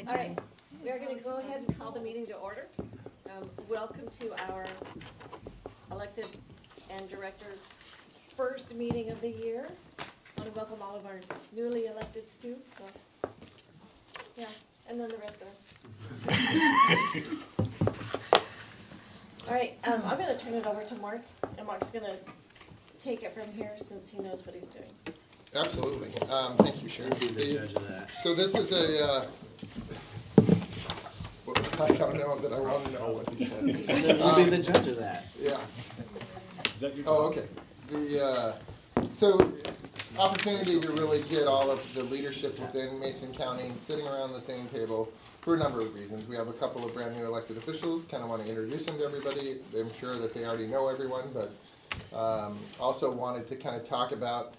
All right, we are going to go ahead and call the meeting to order. Welcome to our elected and director first meeting of the year. I want to welcome all of our newly electeds too. So, yeah, and then the rest of us. All right, I'm going to turn it over to Mark, and Mark's going to take it from here since he knows what he's doing. Absolutely. Thank you, Sharon. Be the judge of that. So this is a, I don't know that I want to know what he said. And then we'll be the judge of that. Yeah. Is that your Oh, okay. So opportunity to really get all of the leadership within Mason County sitting around the same table for a number of reasons. We have a couple of brand new elected officials, kind of want to introduce them to everybody. I'm sure that they already know everyone, but also wanted to kind of talk about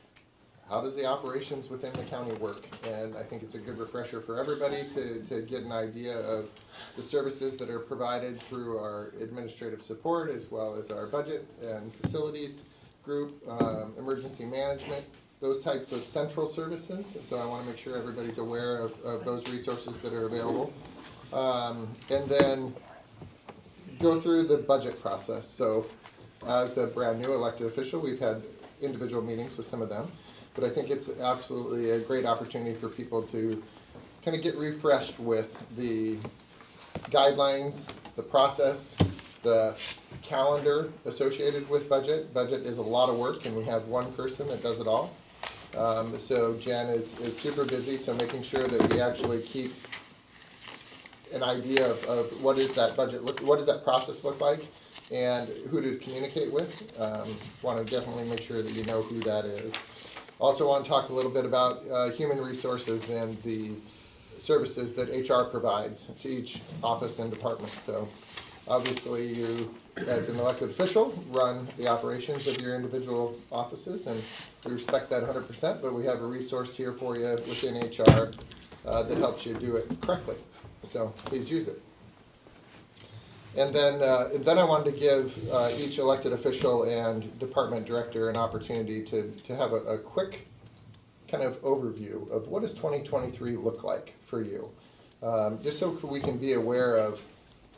how does the operations within the county work? And I think it's a good refresher for everybody to get an idea of the services that are provided through our administrative support as well as our budget and facilities group, emergency management, those types of central services. So I want to make sure everybody's aware of those resources that are available. And then go through the budget process. So as a brand new elected official, we've had individual meetings with some of them. But I think it's absolutely a great opportunity for people to kind of get refreshed with the guidelines, the process, the calendar associated with budget. Budget is a lot of work, and we have one person that does it all. So Jen is super busy, so making sure that we actually keep an idea of what is that budget look, what does that process look like, and who to communicate with. Want to definitely make sure that you know who that is. Also want to talk a little bit about human resources and the services that HR provides to each office and department. So obviously you, as an elected official, run the operations of your individual offices, and we respect that 100%, but we have a resource here for you within HR that helps you do it correctly. So please use it. And then I wanted to give each elected official and department director an opportunity to have a quick kind of overview of what does 2023 look like for you. Just so we can be aware of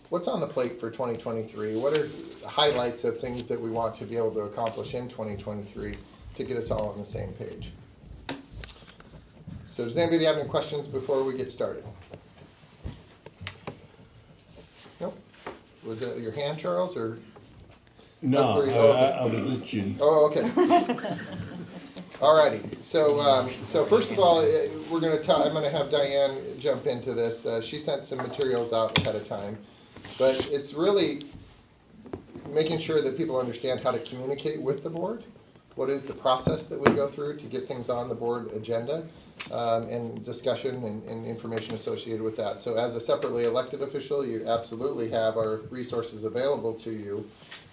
what's on the plate for 2023, what are highlights of things that we want to be able to accomplish in 2023 to get us all on the same page. So does anybody have any questions before we get started? Nope. Was that your hand, Charles, or? No, I was itching. Oh, okay. Alrighty. So first of all, we're going to I'm going to have Diane jump into this. She sent some materials out ahead of time, but it's really making sure that people understand how to communicate with the board. What is the process that we go through to get things on the board agenda, and discussion and information associated with that. So as a separately elected official, you absolutely have our resources available to you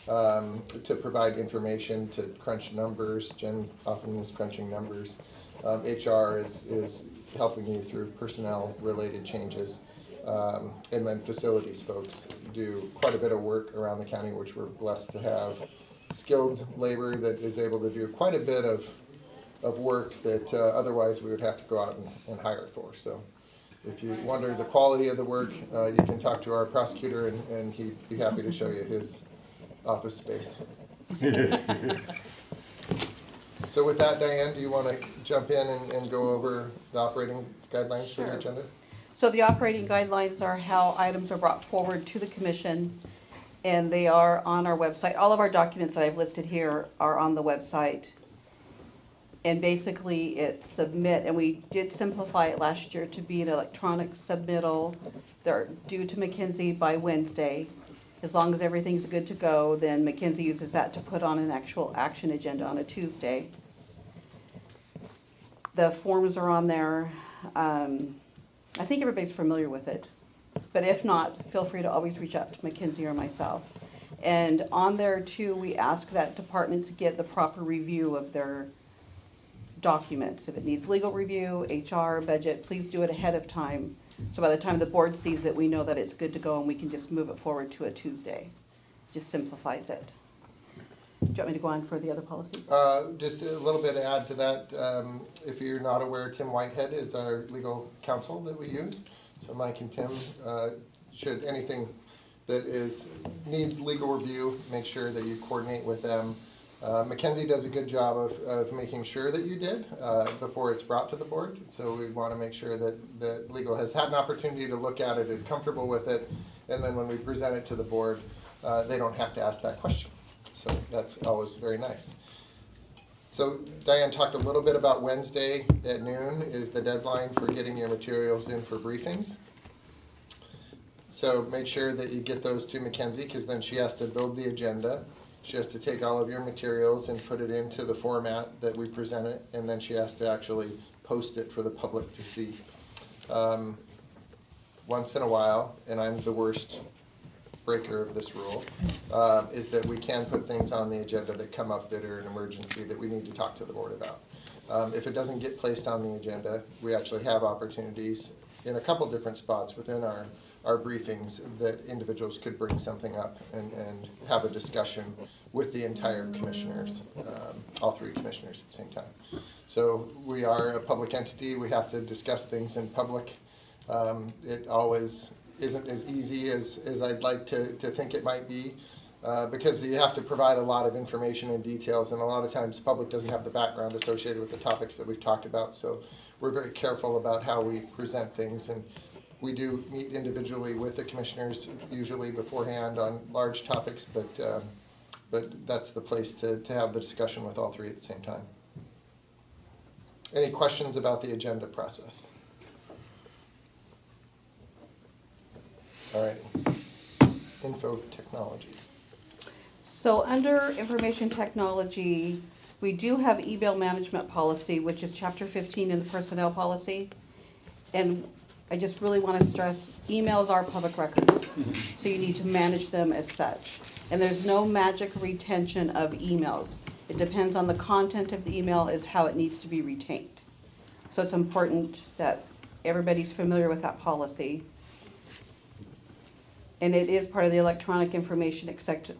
to provide information, to crunch numbers. Jen often is crunching numbers. HR is helping you through personnel related changes. And then facilities folks do quite a bit of work around the county, which we're blessed to have skilled labor that is able to do quite a bit of work that otherwise we would have to go out and hire for. So if you wonder the quality of the work, you can talk to our prosecutor and he'd be happy to show you his office space. So with that, Diane, do you want to jump in and go over the operating guidelines for the agenda? So the operating guidelines are how items are brought forward to the commission, and they are on our website. All of our documents that I've listed here are on the website. And basically it's submit, and we did simplify it last year to be an electronic submittal. They're due to McKinsey by Wednesday. As long as everything's good to go, then McKinsey uses that to put on an actual action agenda on a Tuesday. The forms are on there. I think everybody's familiar with it, but if not, feel free to always reach out to McKinsey or myself. And on there too, we ask that departments get the proper review of their documents. If it needs legal review, HR, budget, please do it ahead of time. So by the time the board sees it, we know that it's good to go and we can just move it forward to a Tuesday. Just simplifies it. you want me to go on for the other policies? Just a little bit to add to that, if you're not aware, Tim Whitehead is our legal counsel that we use. So Mike and Tim, should anything that needs legal review, make sure that you coordinate with them. Mackenzie does a good job of making sure that you did before it's brought to the board. So we want to make sure that legal has had an opportunity to look at it, is comfortable with it, and then when we present it to the board, they don't have to ask that question. So that's always very nice. So Diane talked a little bit about Wednesday at noon is the deadline for getting your materials in for briefings. So make sure that you get those to Mackenzie, because then she has to build the agenda. She has to take all of your materials and put it into the format that we present it, and then she has to actually post it for the public to see. Once in a while, and I'm the worst breaker of this rule, is that we can put things on the agenda that come up that are an emergency that we need to talk to the board about. If it doesn't get placed on the agenda, we actually have opportunities in a couple different spots within our briefings that individuals could bring something up and have a discussion with the entire commissioners, all three commissioners at the same time. So we are a public entity, we have to discuss things in public. It always isn't as easy as I'd like to think it might be, because you have to provide a lot of information and details, and a lot of times the public doesn't have the background associated with the topics that we've talked about. So we're very careful about how we present things, and we do meet individually with the commissioners, usually beforehand on large topics, but that's the place to have the discussion with all three at the same time. Any questions about the agenda process? All right. Info technology. So under information technology, we do have email management policy, which is chapter 15 in the personnel policy. And I just really want to stress, emails are public records, so you need to manage them as such. And there's no magic retention of emails. It depends on the content of the email is how it needs to be retained. So it's important that everybody's familiar with that policy. And it is part of the electronic information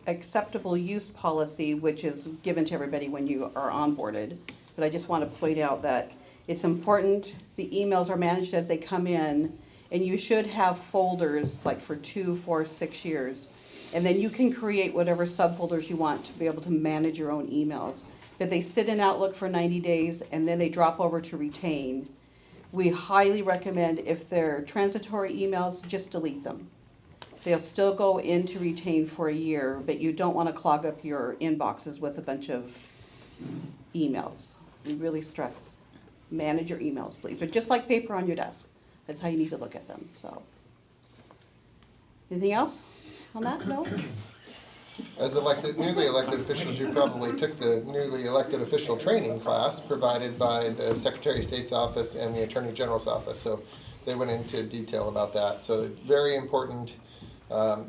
acceptable use policy, which is given to everybody when you are onboarded. But I just want to point out that it's important, the emails are managed as they come in, and you should have folders like for 2, 4, 6 years. And then you can create whatever subfolders you want to be able to manage your own emails. But they sit in Outlook for 90 days and then they drop over to retain. We highly recommend, if they're transitory emails, just delete them. They'll still go into retain for a year, but you don't want to clog up your inboxes with a bunch of emails. We really stress, manage your emails, please. They're just like paper on your desk. That's how you need to look at them, so. Anything else on that? No? As newly elected officials, you probably took the newly elected official training class provided by the Secretary of State's office and the Attorney General's office. So they went into detail about that. So very important. A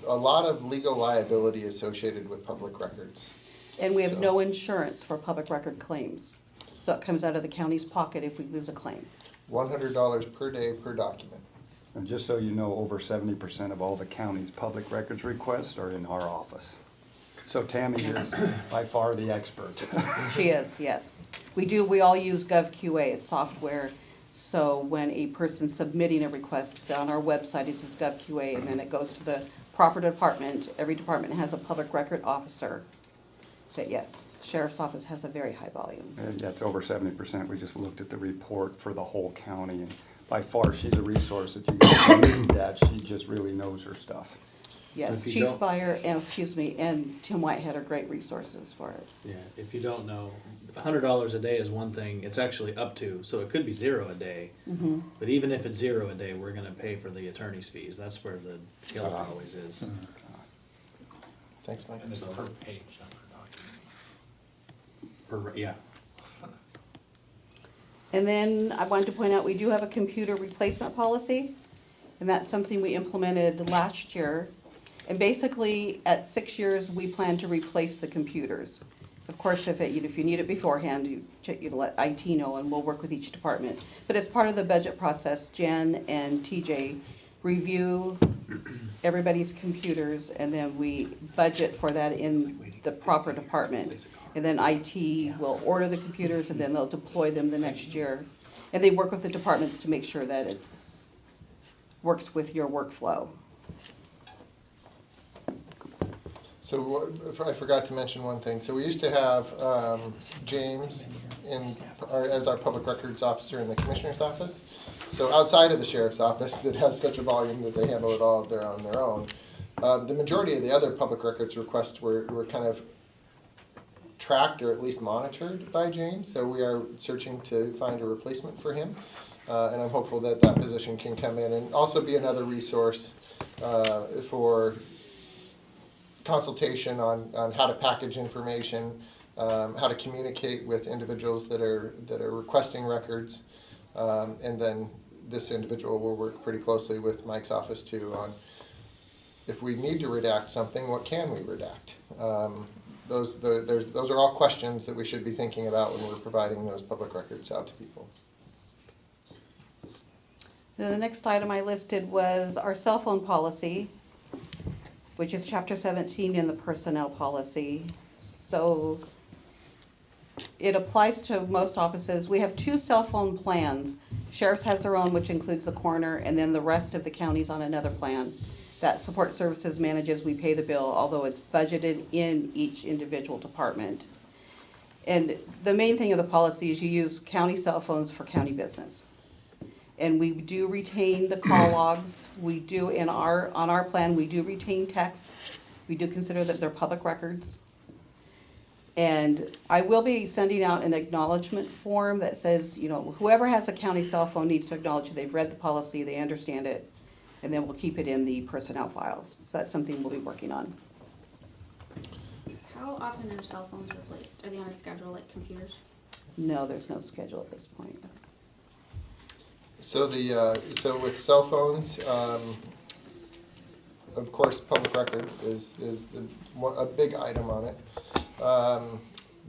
lot of legal liability associated with public records. And we have So- no insurance for public record claims. So it comes out of the county's pocket if we lose a claim. $100 per day per document. And just so you know, over 70% of all the county's public records requests are in our office. So Tammy is by far the expert. She is, yes. We all use GovQA, it's software. So when a person's submitting a request on our website, it says GovQA, and then it goes to the proper department. Every department has a public record officer. So yes, Sheriff's Office has a very high volume. Yeah, it's over 70%. We just looked at the report for the whole county, and by far, she's a resource. If you guys need that, she just really knows her stuff. Yes, If you Chief don't- Fire, and Tim Whitehead are great resources for it. Yeah, if you don't know, $100 a day is one thing, it's actually up to, so it could be $0 a day. But even if it's $0 a day, we're gonna pay for the attorney's fees, that's where the killer always is. Thanks, Mike. And it's So- per page, not per document. Yeah, And then I wanted to point out, we do have a computer replacement policy, and that's something we implemented last year. And basically, at 6 years, we plan to replace the computers. Of course, if you need it beforehand, you let IT know, and we'll work with each department. But as part of the budget process, Jen and TJ review everybody's computers, and then we budget for that it's in like waiting the proper department. And then IT will order the computers and then they'll deploy them the next year. And they work with the departments to make sure that it's, works with your workflow. So I forgot to mention one thing. So we used to have James as our public records officer in the commissioner's office. So outside of the sheriff's office that has such a volume that they handle it all on their own, the majority of the other public records requests were kind of tracked or at least monitored by James. So we are searching to find a replacement for him. And I'm hopeful that that position can come in and also be another resource for consultation on how to package information, how to communicate with individuals that are requesting records, and then this individual will work pretty closely with Mike's office too on if we need to redact something, what can we redact? Those are all questions that we should be thinking about when we're providing those public records out to people. Then the next item I listed was our cell phone policy, which is chapter 17 in the personnel policy. So it applies to most offices. We have 2 cell phone plans. Sheriff's has their own, which includes the coroner, and then the rest of the counties on another plan. That support services manages, we pay the bill, although it's budgeted in each individual department. And the main thing of the policy is you use county cell phones for county business. And we do retain the call logs. We do, on our plan, we do retain texts. We do consider that they're public records. And I will be sending out an acknowledgement form that says, you know, whoever has a county cell phone needs to acknowledge that they've read the policy, they understand it, and then we'll keep it in the personnel files. So that's something we'll be working on. How often are cell phones replaced? Are they on a schedule like computers? No, there's no schedule at this point. So so with cell phones, of course, public record is a big item on it.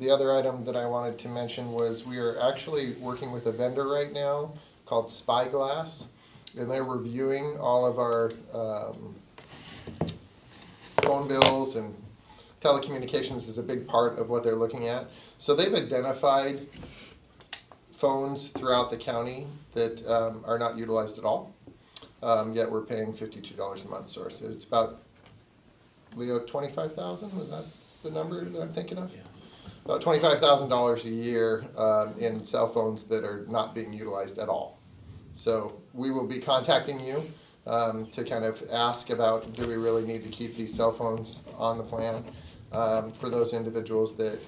The other item that I wanted to mention was we are actually working with a vendor right now called Spyglass, and they're reviewing all of our phone bills, and telecommunications is a big part of what they're looking at. So they've identified phones throughout the county that are not utilized at all, yet we're paying $52 a month. So it's about, Leo, 25,000, was that the number that I'm thinking of? Yeah. About $25,000 a year in cell phones that are not being utilized at all. So we will be contacting you to kind of ask about, do we really need to keep these cell phones on the plan for those individuals that,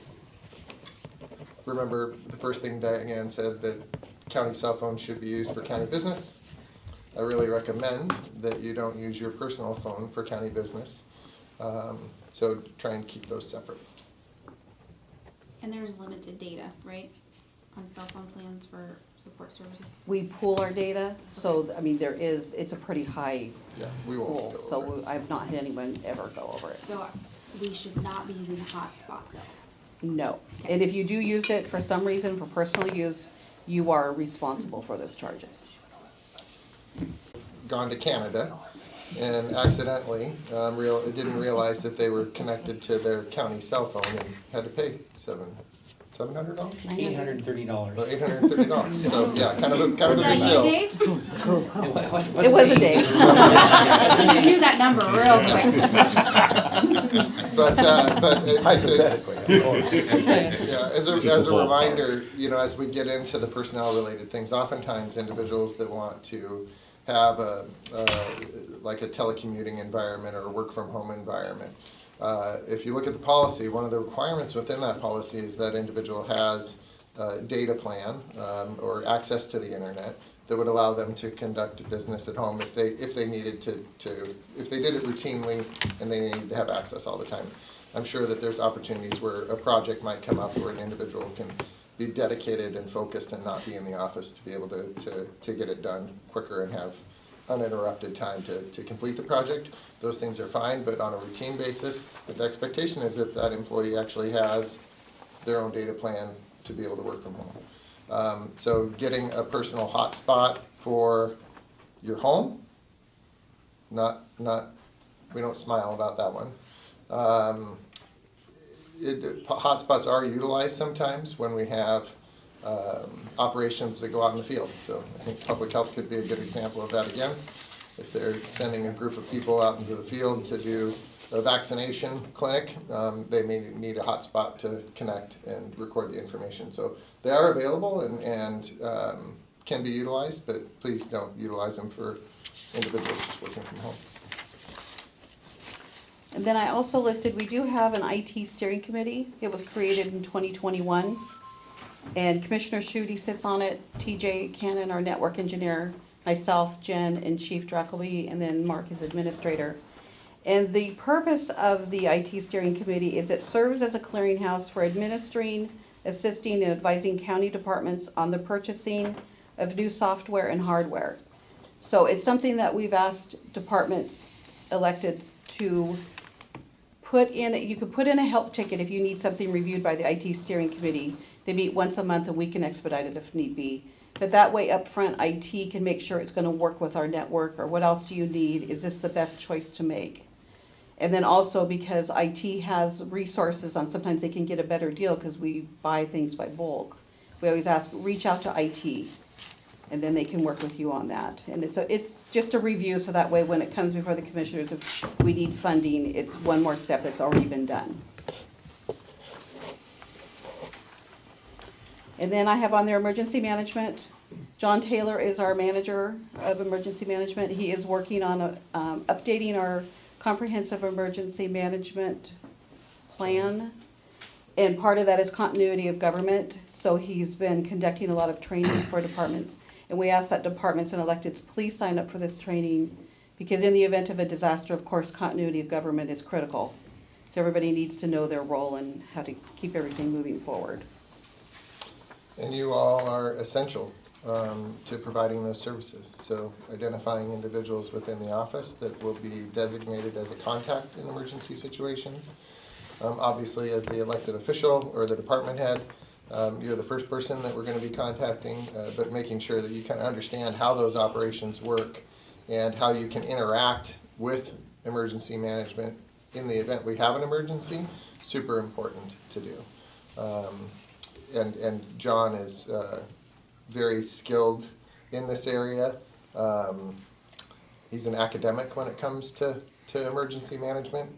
remember the first thing Diane said, that county cell phones should be used for county business. I really recommend that you don't use your personal phone for county business. So try and keep those separate. And there's limited data, right? On cell phone plans for support services? We pool our data, so, I mean, it's a pretty high Yeah, we won't pool, go so over it. I've not had anyone ever go over it. So we should not be using hotspots though. No. And if you do use it for some reason for personal use, you are responsible for those charges. Gone to Canada and accidentally didn't realize that they were connected to their county cell phone and had to pay $700? $830. Or $830. So yeah, kind of a Was big that you, bill. Dave? It was a day. He just knew that number real quick. But Hypothetically, of course. yeah, as a ballpark. reminder, you know, as we get into the personnel related things, oftentimes individuals that want to have like a telecommuting environment or a work from home environment. If you look at the policy, one of the requirements within that policy is that individual has a data plan or access to the internet that would allow them to conduct business at home if they needed if they did it routinely and they needed to have access all the time. I'm sure that there's opportunities where a project might come up where an individual can be dedicated and focused and not be in the office to be able to get it done quicker and have uninterrupted time to complete the project. Those things are fine, but on a routine basis, the expectation is that that employee actually has their own data plan to be able to work from home. So getting a personal hotspot for your home, we don't smile about that one. hotspots are utilized sometimes when we have operations that go out in the field. So I think public health could be a good example of that again. If they're sending a group of people out into the field to do a vaccination clinic, they may need a hotspot to connect and record the information. So they are available and can be utilized, but please don't utilize them for individuals just working from home. And then I also listed, we do have an IT steering committee. It was created in 2021. And Commissioner Schutte sits on it, TJ Cannon, our network engineer, myself, Jen, and Chief Drackleby, and then Mark is administrator. And the purpose of the IT steering committee is it serves as a clearinghouse for administering, assisting, and advising county departments on the purchasing of new software and hardware. So it's something that we've asked departments, electeds, to put in, you could put in a help ticket if you need something reviewed by the IT steering committee. They meet once a month and we can expedite it if need be. But that way up front, IT can make sure it's gonna work with our network, or what else do you need? Is this the best choice to make? And then also because IT has resources on, sometimes they can get a better deal because we buy things by bulk. We always ask, reach out to IT, and then they can work with you on that. And it's just a review, so that way when it comes before the commissioners, if we need funding, it's one more step that's already been done. And then I have on there emergency management. John Taylor is our manager of emergency management. He is working on updating our comprehensive emergency management plan. And part of that is continuity of government. So he's been conducting a lot of training for departments. And we ask that departments and electeds please sign up for this training, because in the event of a disaster, of course, continuity of government is critical. So everybody needs to know their role and how to keep everything moving forward. And you all are essential to providing those services. So identifying individuals within the office that will be designated as a contact in emergency situations. Obviously, as the elected official or the department head, you're the first person that we're going to be contacting, but making sure that you kind of understand how those operations work and how you can interact with emergency management in the event we have an emergency. Super important to do. And John is very skilled in this area. He's an academic when it comes to emergency management.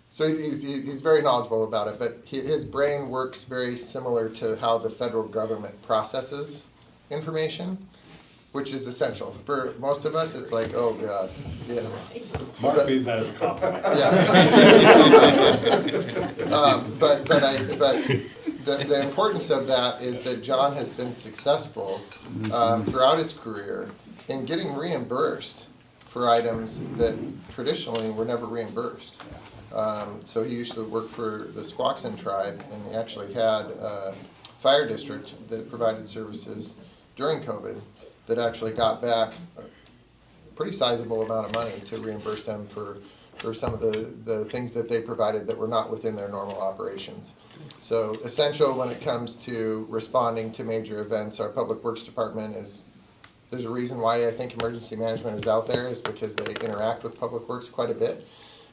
So he's very knowledgeable about it, but his brain works very similar to how the federal government processes information, which is essential. For most of us, it's like, oh God. Yeah. Mark means that as a compliment. Yeah. But the importance of that is that John has been successful throughout his career in getting reimbursed for items that traditionally were never reimbursed. So he used to work for the Squaxin tribe, and he actually had a fire district that provided services during COVID that actually got back a pretty sizable amount of money to reimburse them for some of the things that they provided that were not within their normal operations. So essential when it comes to responding to major events. Our Public Works Department there's a reason why I think emergency management is out there, is because they interact with Public Works quite a bit.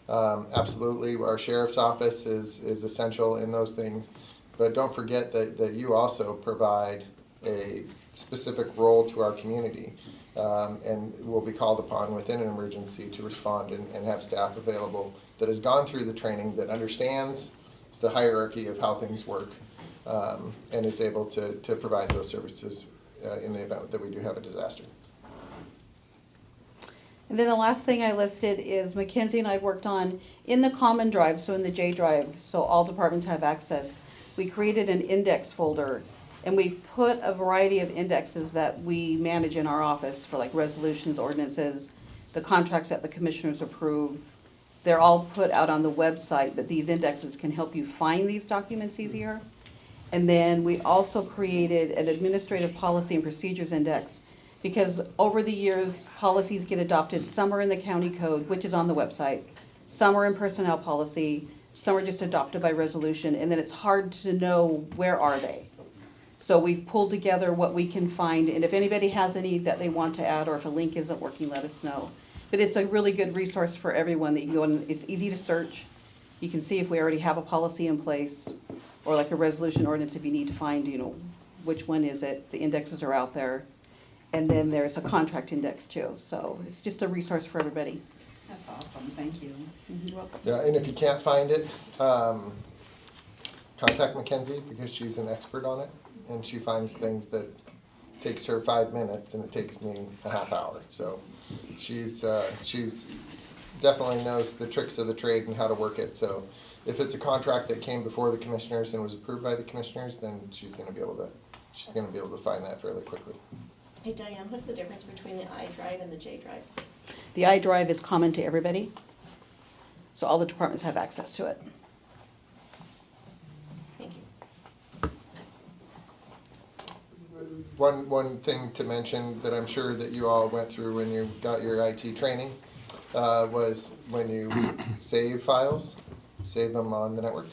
Absolutely, our Sheriff's Office is essential in those things. But don't forget that you also provide a specific role to our community, and will be called upon within an emergency to respond and have staff available that has gone through the training, that understands the hierarchy of how things work, and is able to provide those services in the event that we do have a disaster. And then the last thing I listed is Mackenzie and I worked on, in the common drive, so in the J drive, so all departments have access, we created an index folder, and we put a variety of indexes that we manage in our office for like resolutions, ordinances, the contracts that the commissioners approve. They're all put out on the website, but these indexes can help you find these documents easier. And then we also created an administrative policy and procedures index, because over the years, policies get adopted. Some are in the county code, which is on the website. Some are in personnel policy. Some are just adopted by resolution. And then it's hard to know where are they. So we've pulled together what we can find. And if anybody has any that they want to add, or if a link isn't working, let us know. But it's a really good resource for everyone that you can go and it's easy to search. You can see if we already have a policy in place, or like a resolution ordinance if you need to find, which one is it, the indexes are out there. And then there's a contract index too, so it's just a resource for everybody. That's awesome, thank you. You're welcome. Yeah, and if you can't find it, contact Mackenzie because she's an expert on it. And she finds things that takes her 5 minutes and it takes me a half hour. So she's definitely knows the tricks of the trade and how to work it. So if it's a contract that came before the commissioners and was approved by the commissioners, then she's gonna be able to find that fairly quickly. Hey Diane, what's the difference between the iDrive and the J-Drive? The iDrive is common to everybody, so all the departments have access to it. Thank you. One thing to mention that I'm sure that you all went through when you got your IT training was when you save files, save them on the network.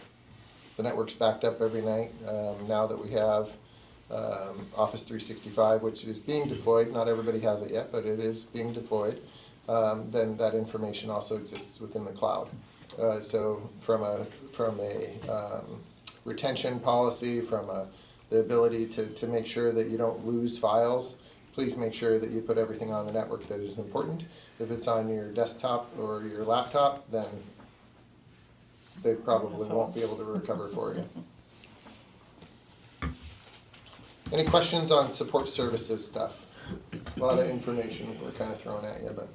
The network's backed up every night. Now that we have Office 365, which is being deployed, not everybody has it yet, but it is being deployed, then that information also exists within the cloud. So from a retention policy, from the ability to make sure that you don't lose files, please make sure that you put everything on the network that is important. If it's on your desktop or your laptop, then they probably won't be able to recover for you. Any questions on support services stuff? A lot of information we're kind of throwing at you, but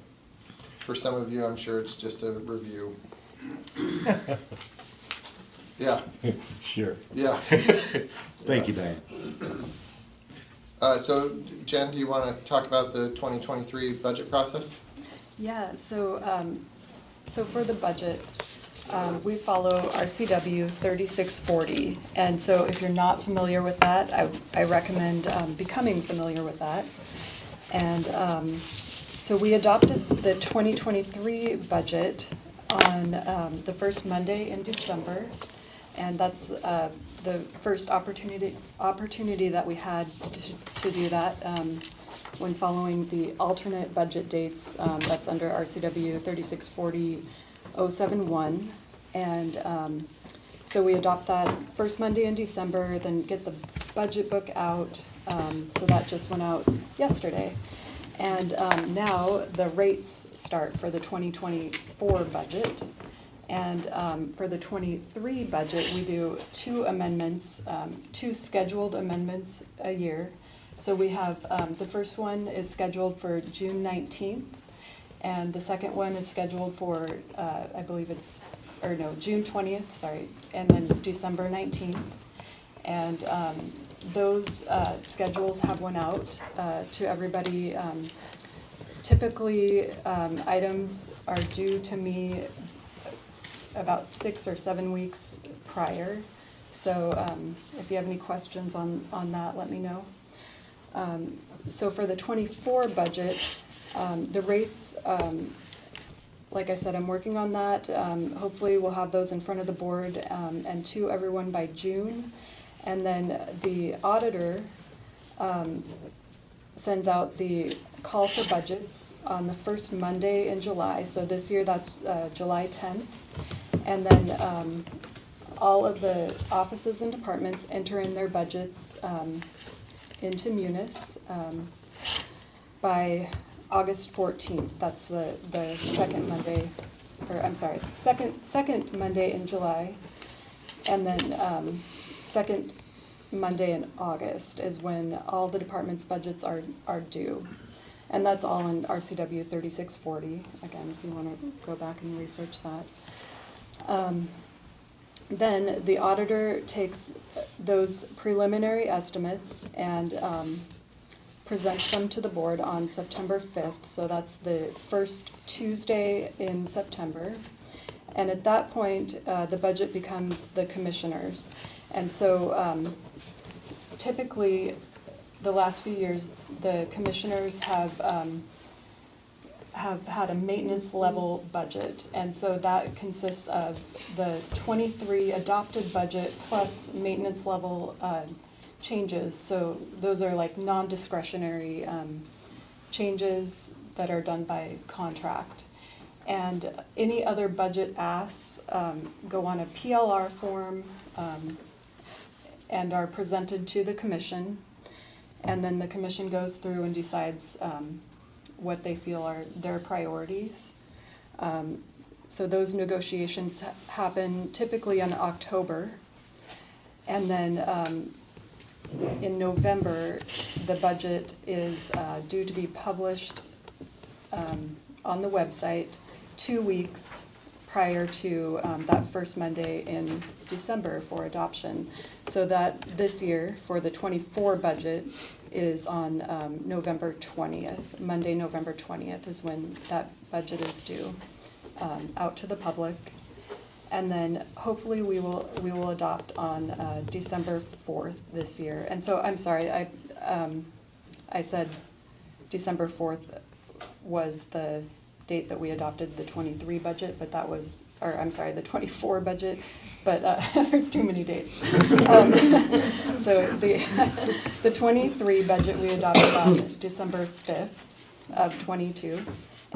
for some of you, I'm sure it's just a review. Yeah, Sure. yeah. Thank you, Diane. So Jen, do you want to talk about the 2023 budget process? Yeah, so for the budget, we follow RCW 3640. And so if you're not familiar with that, I recommend becoming familiar with that. And so we adopted the 2023 budget on the first Monday in December. And that's the first opportunity that we had to do that when following the alternate budget dates. That's under RCW 3640-071. And so we adopt that first Monday in December, then get the budget book out. So that just went out yesterday. And now the rates start for the 2024 budget. And for the 23 budget, we do two amendments, two scheduled amendments a year. So we have, the first one is scheduled for June 19th, and the second one is scheduled for, I believe it's, or no, June 20th, sorry, and then December 19th. And those schedules have went out to everybody. Typically, items are due to me about 6 or 7 weeks prior. So if you have any questions on that, let me know. So for the 24 budget, the rates, like I said, I'm working on that. Hopefully we'll have those in front of the board and to everyone by June. And then the auditor sends out the call for budgets on the first Monday in July. So this year that's July 10th. And then all of the offices and departments enter in their budgets into Munis by August 14th. That's the second Monday, or I'm sorry, second Monday in July. And then second Monday in August is when all the departments' budgets are due. And that's all in RCW 3640, again, if you want to go back and research that. Then the auditor takes those preliminary estimates and presents them to the board on September 5th. So that's the first Tuesday in September. And at that point, the budget becomes the commissioners. And so typically, the last few years, the commissioners have had a maintenance level budget. And so that consists of the 23 adopted budget plus maintenance level changes. So those are like non-discretionary changes that are done by contract. And any other budget asks go on a PLR form and are presented to the commission. And then the commission goes through and decides what they feel are their priorities. So those negotiations happen typically in October. And then in November, the budget is due to be published on the website 2 weeks prior to that first Monday in December for adoption. So that this year, for the '24 budget, is on November 20th. Monday, November 20th is when that budget is due out to the public. And then hopefully we will adopt on December 4th this year. And so I'm sorry, I said December 4th was the date that we adopted the '23 budget, but that was, or I'm sorry, the '24 budget, but there's too many dates. So the '23 budget we adopted on December 5th of '22,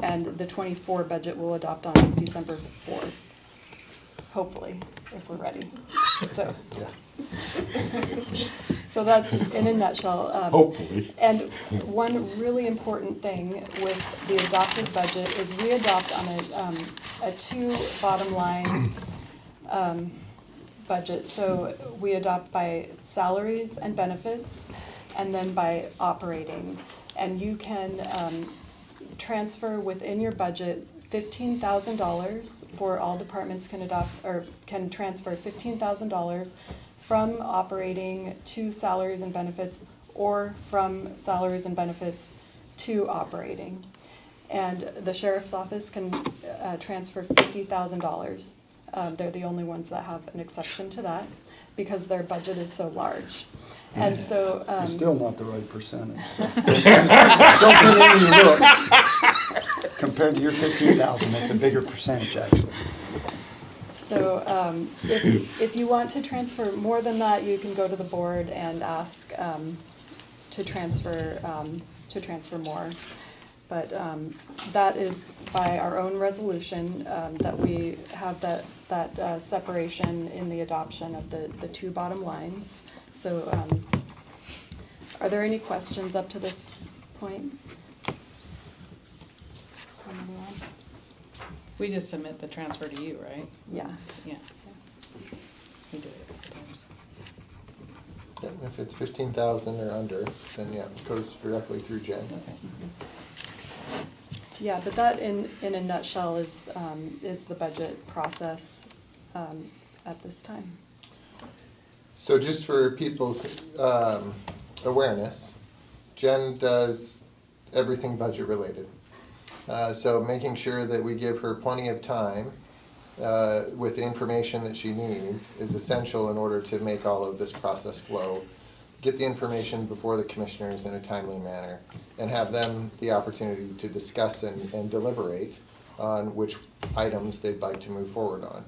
and the '24 budget we'll adopt on December 4th, hopefully, if we're ready. So. So that's just in a nutshell. Hopefully. And one really important thing with the adopted budget is we adopt on a two bottom line budget. So we adopt by salaries and benefits, and then by operating. And you can transfer within your budget $15,000 for all departments can adopt, or can transfer $15,000 from operating to salaries and benefits, or from salaries and benefits to operating. And the sheriff's office can transfer $50,000. They're the only ones that have an exception to that because their budget is so large. And so It's still not the right percentage. So don't put any looks. Compared to your 15,000, that's a bigger percentage, actually. So if you want to transfer more than that, you can go to the board and ask to transfer more. But that is by our own resolution that we have that separation in the adoption of the two bottom lines. So are there any questions up to this point? We just submit the transfer to you, right? Yeah. Yeah. We do it a couple times. Yeah, if it's 15,000 or under, then yeah, it goes directly through Jen. Okay. Yeah, but that in a nutshell is the budget process at this time. So just for people's awareness, Jen does everything budget related. So making sure that we give her plenty of time with the information that she needs is essential in order to make all of this process flow. Get the information before the commissioners in a timely manner and have them the opportunity to discuss and deliberate on which items they'd like to move forward on.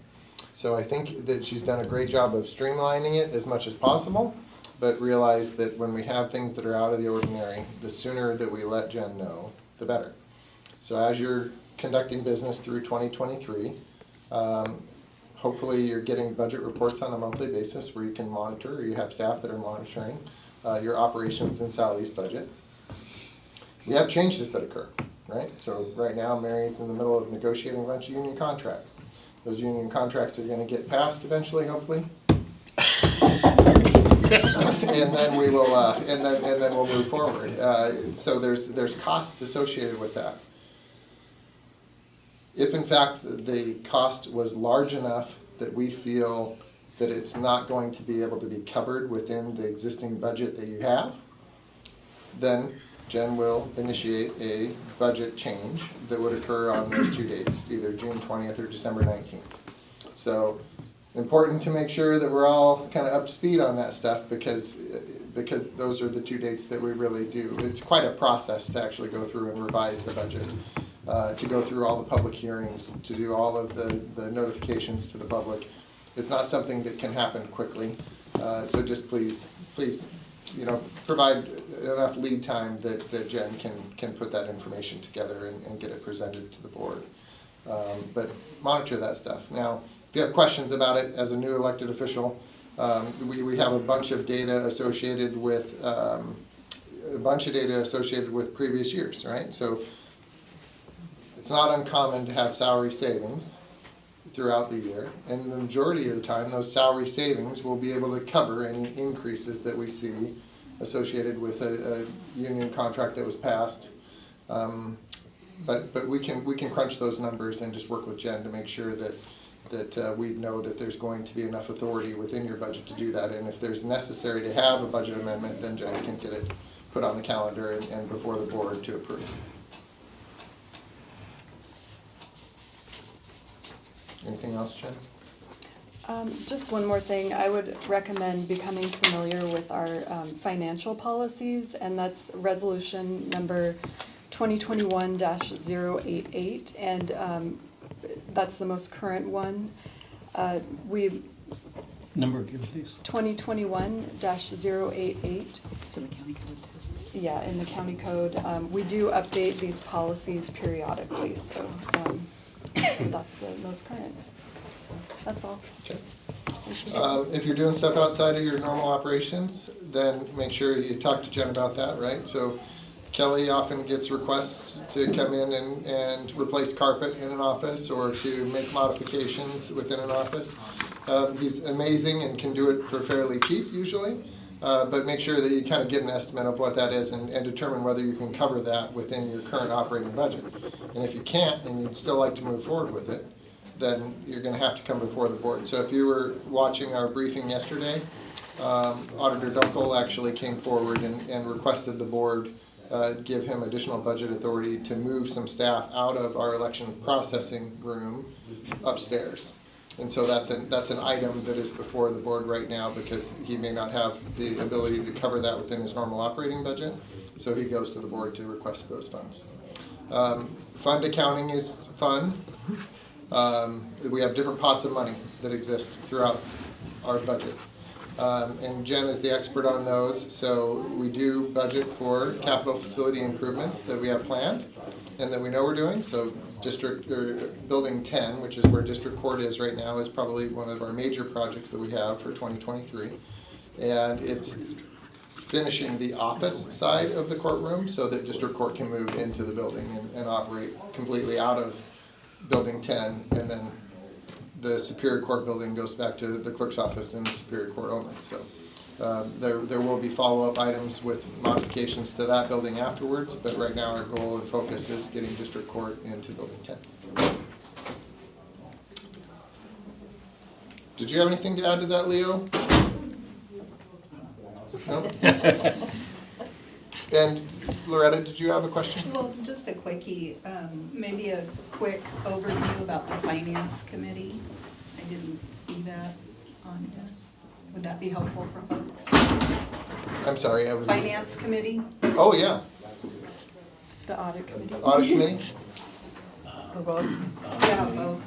So I think that she's done a great job of streamlining it as much as possible, but realize that when we have things that are out of the ordinary, the sooner that we let Jen know, the better. So as you're conducting business through 2023, hopefully you're getting budget reports on a monthly basis where you can monitor, or you have staff that are monitoring your operations and salaries budget. We have changes that occur, right? So right now Mary's in the middle of negotiating a bunch of union contracts. Those union contracts are going to get passed eventually, hopefully. And then we will, and then we'll move forward. So there's costs associated with that. If in fact the cost was large enough that we feel that it's not going to be able to be covered within the existing budget that you have, then Jen will initiate a budget change that would occur on those two dates, either June 20th or December 19th. So important to make sure that we're all kind of up to speed on that stuff because those are the two dates that we really do. It's quite a process to actually go through and revise the budget, to go through all the public hearings, to do all of the notifications to the public. It's not something that can happen quickly. So just please, you know, provide enough lead time that Jen can put that information together and get it presented to the board. But monitor that stuff. Now, if you have questions about it as a new elected official, we have a bunch of data associated with previous years, right? So it's not uncommon to have salary savings throughout the year, and the majority of the time, those salary savings will be able to cover any increases that we see associated with a union contract that was passed. But we can crunch those numbers and just work with Jen to make sure that we know that there's going to be enough authority within your budget to do that. And if there's necessary to have a budget amendment, then Jen can get it put on the calendar and before the board to approve. Anything else, Jen? Just one more thing, I would recommend becoming familiar with our financial policies, and that's resolution number 2021-088, and that's the most current one. Number again, please. 2021-088. So the county code too. Yeah, in the county code. We do update these policies periodically, so that's the most current. So that's all. Okay. If you're doing stuff outside of your normal operations, then make sure you talk to Jen about that, right? So Kelly often gets requests to come in and replace carpet in an office or to make modifications within an office. He's amazing and can do it for fairly cheap usually, but make sure that you kind of get an estimate of what that is and determine whether you can cover that within your current operating budget. And if you can't and you'd still like to move forward with it, then you're going to have to come before the board. So if you were watching our briefing yesterday, Auditor Dunkel actually came forward and requested the board give him additional budget authority to move some staff out of our election processing room upstairs. And so that's an item that is before the board right now because he may not have the ability to cover that within his normal operating budget. So he goes to the board to request those funds. Fund accounting is fun. We have different pots of money that exist throughout our budget. And Jen is the expert on those, so we do budget for capital facility improvements that we have planned and that we know we're doing. So Building 10, which is where District Court is right now, is probably one of our major projects that we have for 2023. And it's finishing the office side of the courtroom so that District Court can move into the building and operate completely out of Building 10, and then the Superior Court building goes back to the clerk's office and the Superior Court only. So there will be follow-up items with modifications to that building afterwards, but right now our goal and focus is getting District Court into Building 10. Did you have anything to add to that, Leo? No? And Loretta, did you have a question? Well, just a quickie, maybe a quick overview about the Finance Committee. I didn't see that on this. Would that be helpful for folks? I'm sorry, I was... Finance Committee? Oh, yeah. The audit committee. Audit Committee? Or both? Yeah, both.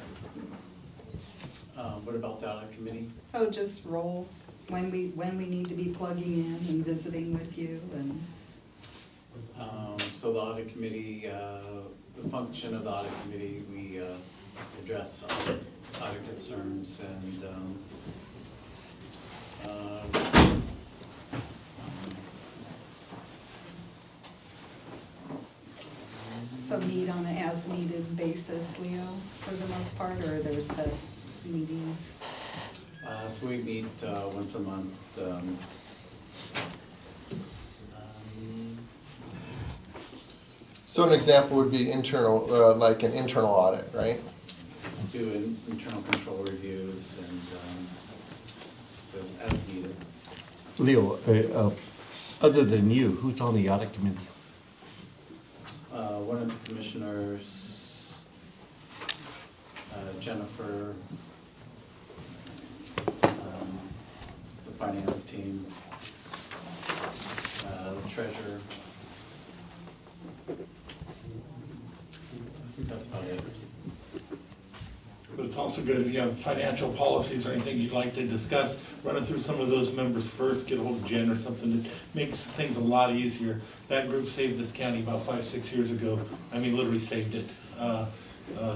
What about the audit committee? Oh, just roll, when we need to be plugging in and visiting with you and... So the audit committee, the function of the audit committee, we address audit concerns and So meet on an as-needed basis, Leo, for the most part, or there's set meetings? so we meet once a month. So an example would be internal, like an internal audit, right? Do internal control reviews and so as needed. Leo, other than you, who's on the audit committee? One of the commissioners, Jennifer, the finance team, the treasurer. I think that's about it. But it's also good if you have financial policies or anything you'd like to discuss, run it through some of those members first, get a hold of Jen or something. That makes things a lot easier. That group saved this county about 5-6 years ago. I mean, literally saved it.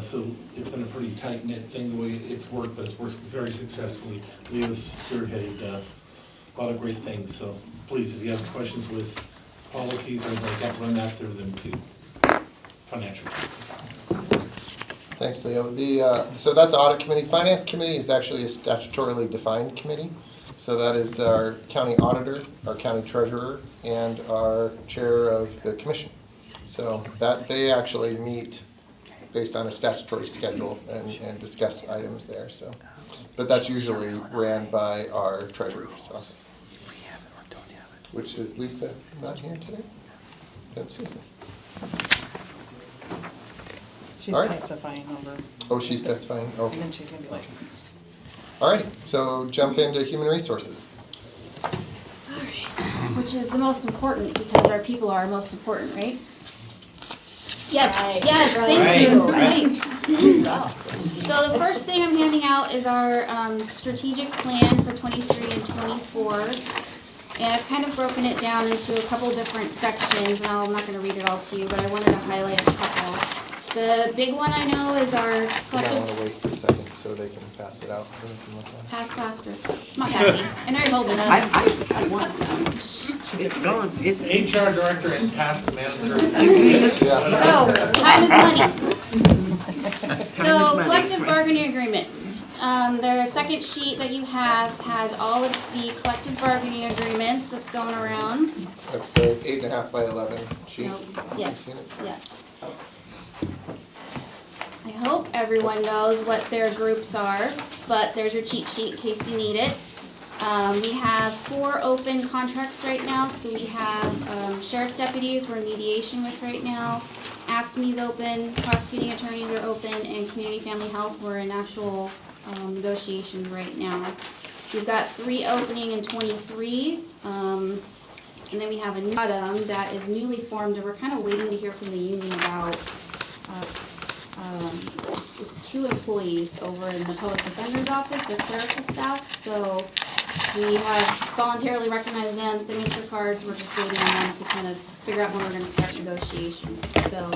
So it's been a pretty tight-knit thing, the way it's worked, but it's worked very successfully. Leo's spearheaded a lot of great things, so please, if you have questions with policies or anything like that, run that through them too. Financial. Thanks, Leo. So that's audit committee. Finance committee is actually a statutorily defined committee. So that is our county auditor, our county treasurer, and our chair of the commission. So that they actually meet based on a statutory schedule and discuss items there. So, but that's usually ran by our treasurer's office. Which is Lisa not here today? Don't see her. She's All right. testifying over, Oh, she's testifying, okay. and then she's gonna be like, All right, so jump into human resources. Which is the most important because our people are most important, right? Yes, Right. yes, thank Right. you. Right. Right. So the first thing I'm handing out is our strategic plan for 23 and 24. And I've kind of broken it down into a couple different sections, and I'm not gonna read it all to you, but I wanted to highlight a couple. The big one I know is our You might collective. want to wait a second so they can pass it out. So we can look at it. Pass faster. Come on, Patsy. I know you're holding up. I want, it's gone, it's. HR director and task manager. Yeah. So, time is money. So, collective bargaining agreements. The second sheet that you have has all of the collective bargaining agreements that's going around. That's the 8.5 by 11 sheet. Nope. Yes. You've seen it? Yes. I hope everyone knows what their groups are, but there's your cheat sheet in case you need it. We have 4 open contracts right now, so we have sheriff's deputies we're in mediation with right now, AFSCME's open, prosecuting attorneys are open, and community family health we're in actual negotiations right now. We've got 3 opening in 23, and then we have a new item that is newly formed, and we're kind of waiting to hear from the union about. It's 2 employees over in the public defender's office, they're clerical staff, so we have voluntarily recognized them, signature cards, we're just waiting on them to kind of figure out when we're gonna start negotiations, so.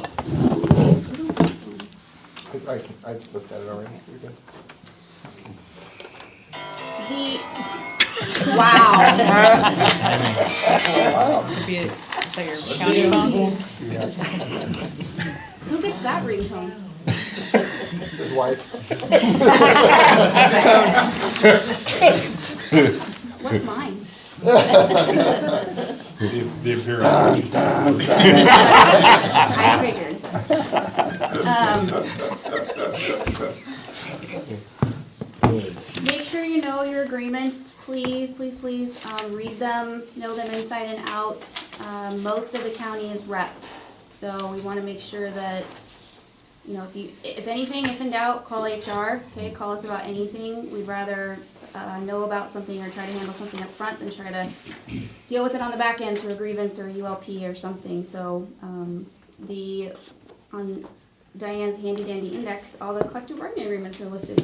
I looked at it already. You're good. The, wow. Is that your county phone? Who gets that ringtone? It's his wife. What's mine? The appearance. I figured. Make sure you know your agreements, please, please, please, read them, know them inside and out. Most of the county is repped, so we wanna make sure that, you know, if anything, if in doubt, call HR, okay, call us about anything. We'd rather, know about something or try to handle something up front than try to deal with it on the back end through a grievance or a ULP or something, so, on Diane's handy dandy index, all the collective bargaining agreements are listed.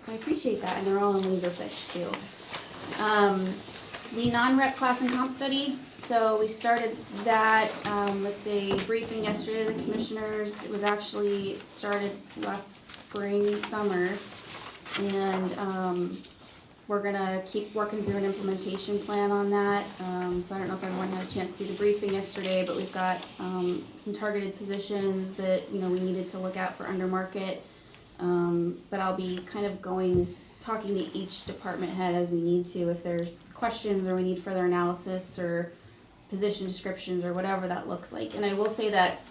So I appreciate that, and they're all in Laserfish too. The non-rep class and comp study, so we started that, with a briefing yesterday to the commissioners. It was actually started last spring, summer, and, we're gonna keep working through an implementation plan on that. So I don't know if everyone had a chance to see the briefing yesterday, but we've got, some targeted positions that, you know, we needed to look at for under market. But I'll be kind of talking to each department head as we need to, if there's questions or we need further analysis or position descriptions or whatever that looks like. And I will say that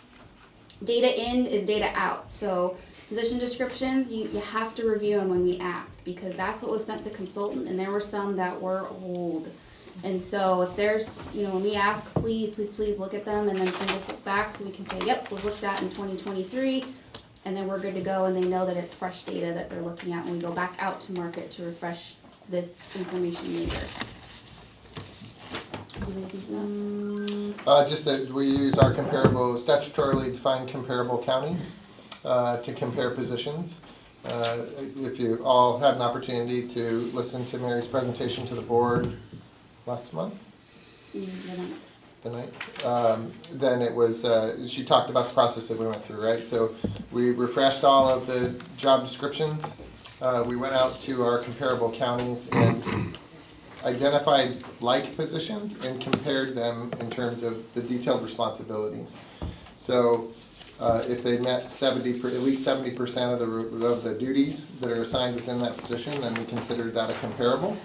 data in is data out, so position descriptions, you have to review them when we ask, because that's what was sent to the consultant, and there were some that were old. And so if there's, you know, when we ask, please, please, please look at them and then send us it back so we can say, yep, was looked at in 2023, and then we're good to go, and they know that it's fresh data that they're looking at when we go back out to market to refresh this information later. Just that we use our statutorily defined comparable counties to compare positions. If you all had an opportunity to listen to Mary's presentation to the board last month, the 9th, then it was, she talked about the process that we went through, right? So we refreshed all of the job descriptions. We went out to our comparable counties and identified like positions and compared them in terms of the detailed responsibilities. So if they met at least 70% of the duties that are assigned within that position, then we considered that a comparable.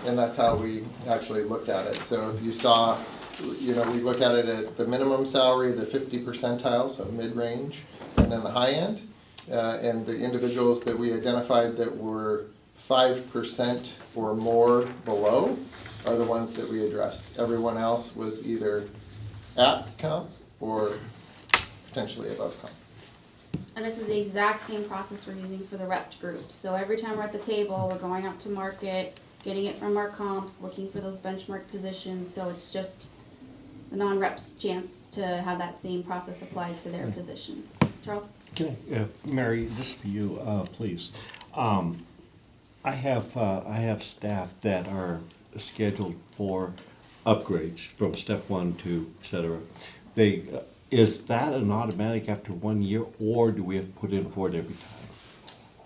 And that's how we actually looked at it. So if you saw, we look at it at the minimum salary, the 50 percentile, so mid-range, and then the high end. And the individuals that we identified that were 5% or more below are the ones that we addressed. Everyone else was either at comp or potentially above comp. And this is the exact same process we're using for the rep groups. So every time we're at the table, we're going out to market, getting it from our comps, looking for those benchmark positions. So it's just the non-rep's chance to have that same process applied to their position. Charles? Okay, Mary, this is for you, please. I have staff that are scheduled for upgrades from step 1 to et cetera. Is that an automatic after 1 year, or do we have to put in for it every time?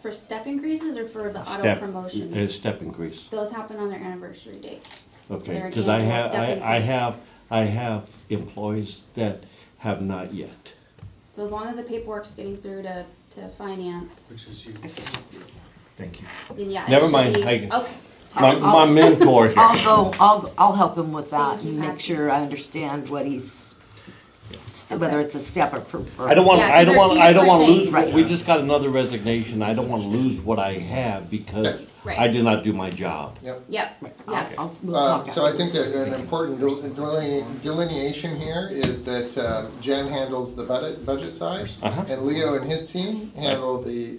For step increases or for the auto promotion? Step increase. Those happen on their anniversary date. Okay, they're an because annual step I have employees that have not yet. So as long as the paperwork's getting through to finance, Which is you. Thank you. then yeah. Never it should mind. be- Okay. My mentor here. I'll help him with that Thank you, and make Patsy. sure I understand what whether it's a step or. I don't want, Yeah, 'cause I don't they're want, two I don't want to different lose, things. we just got another resignation, I don't want to lose what I have because Right. I did not do my job. Yep, Right, yeah. we'll talk So I after. think that an important delineation here is that Jen handles the budget side, Uh-huh. and Leo and his team handle the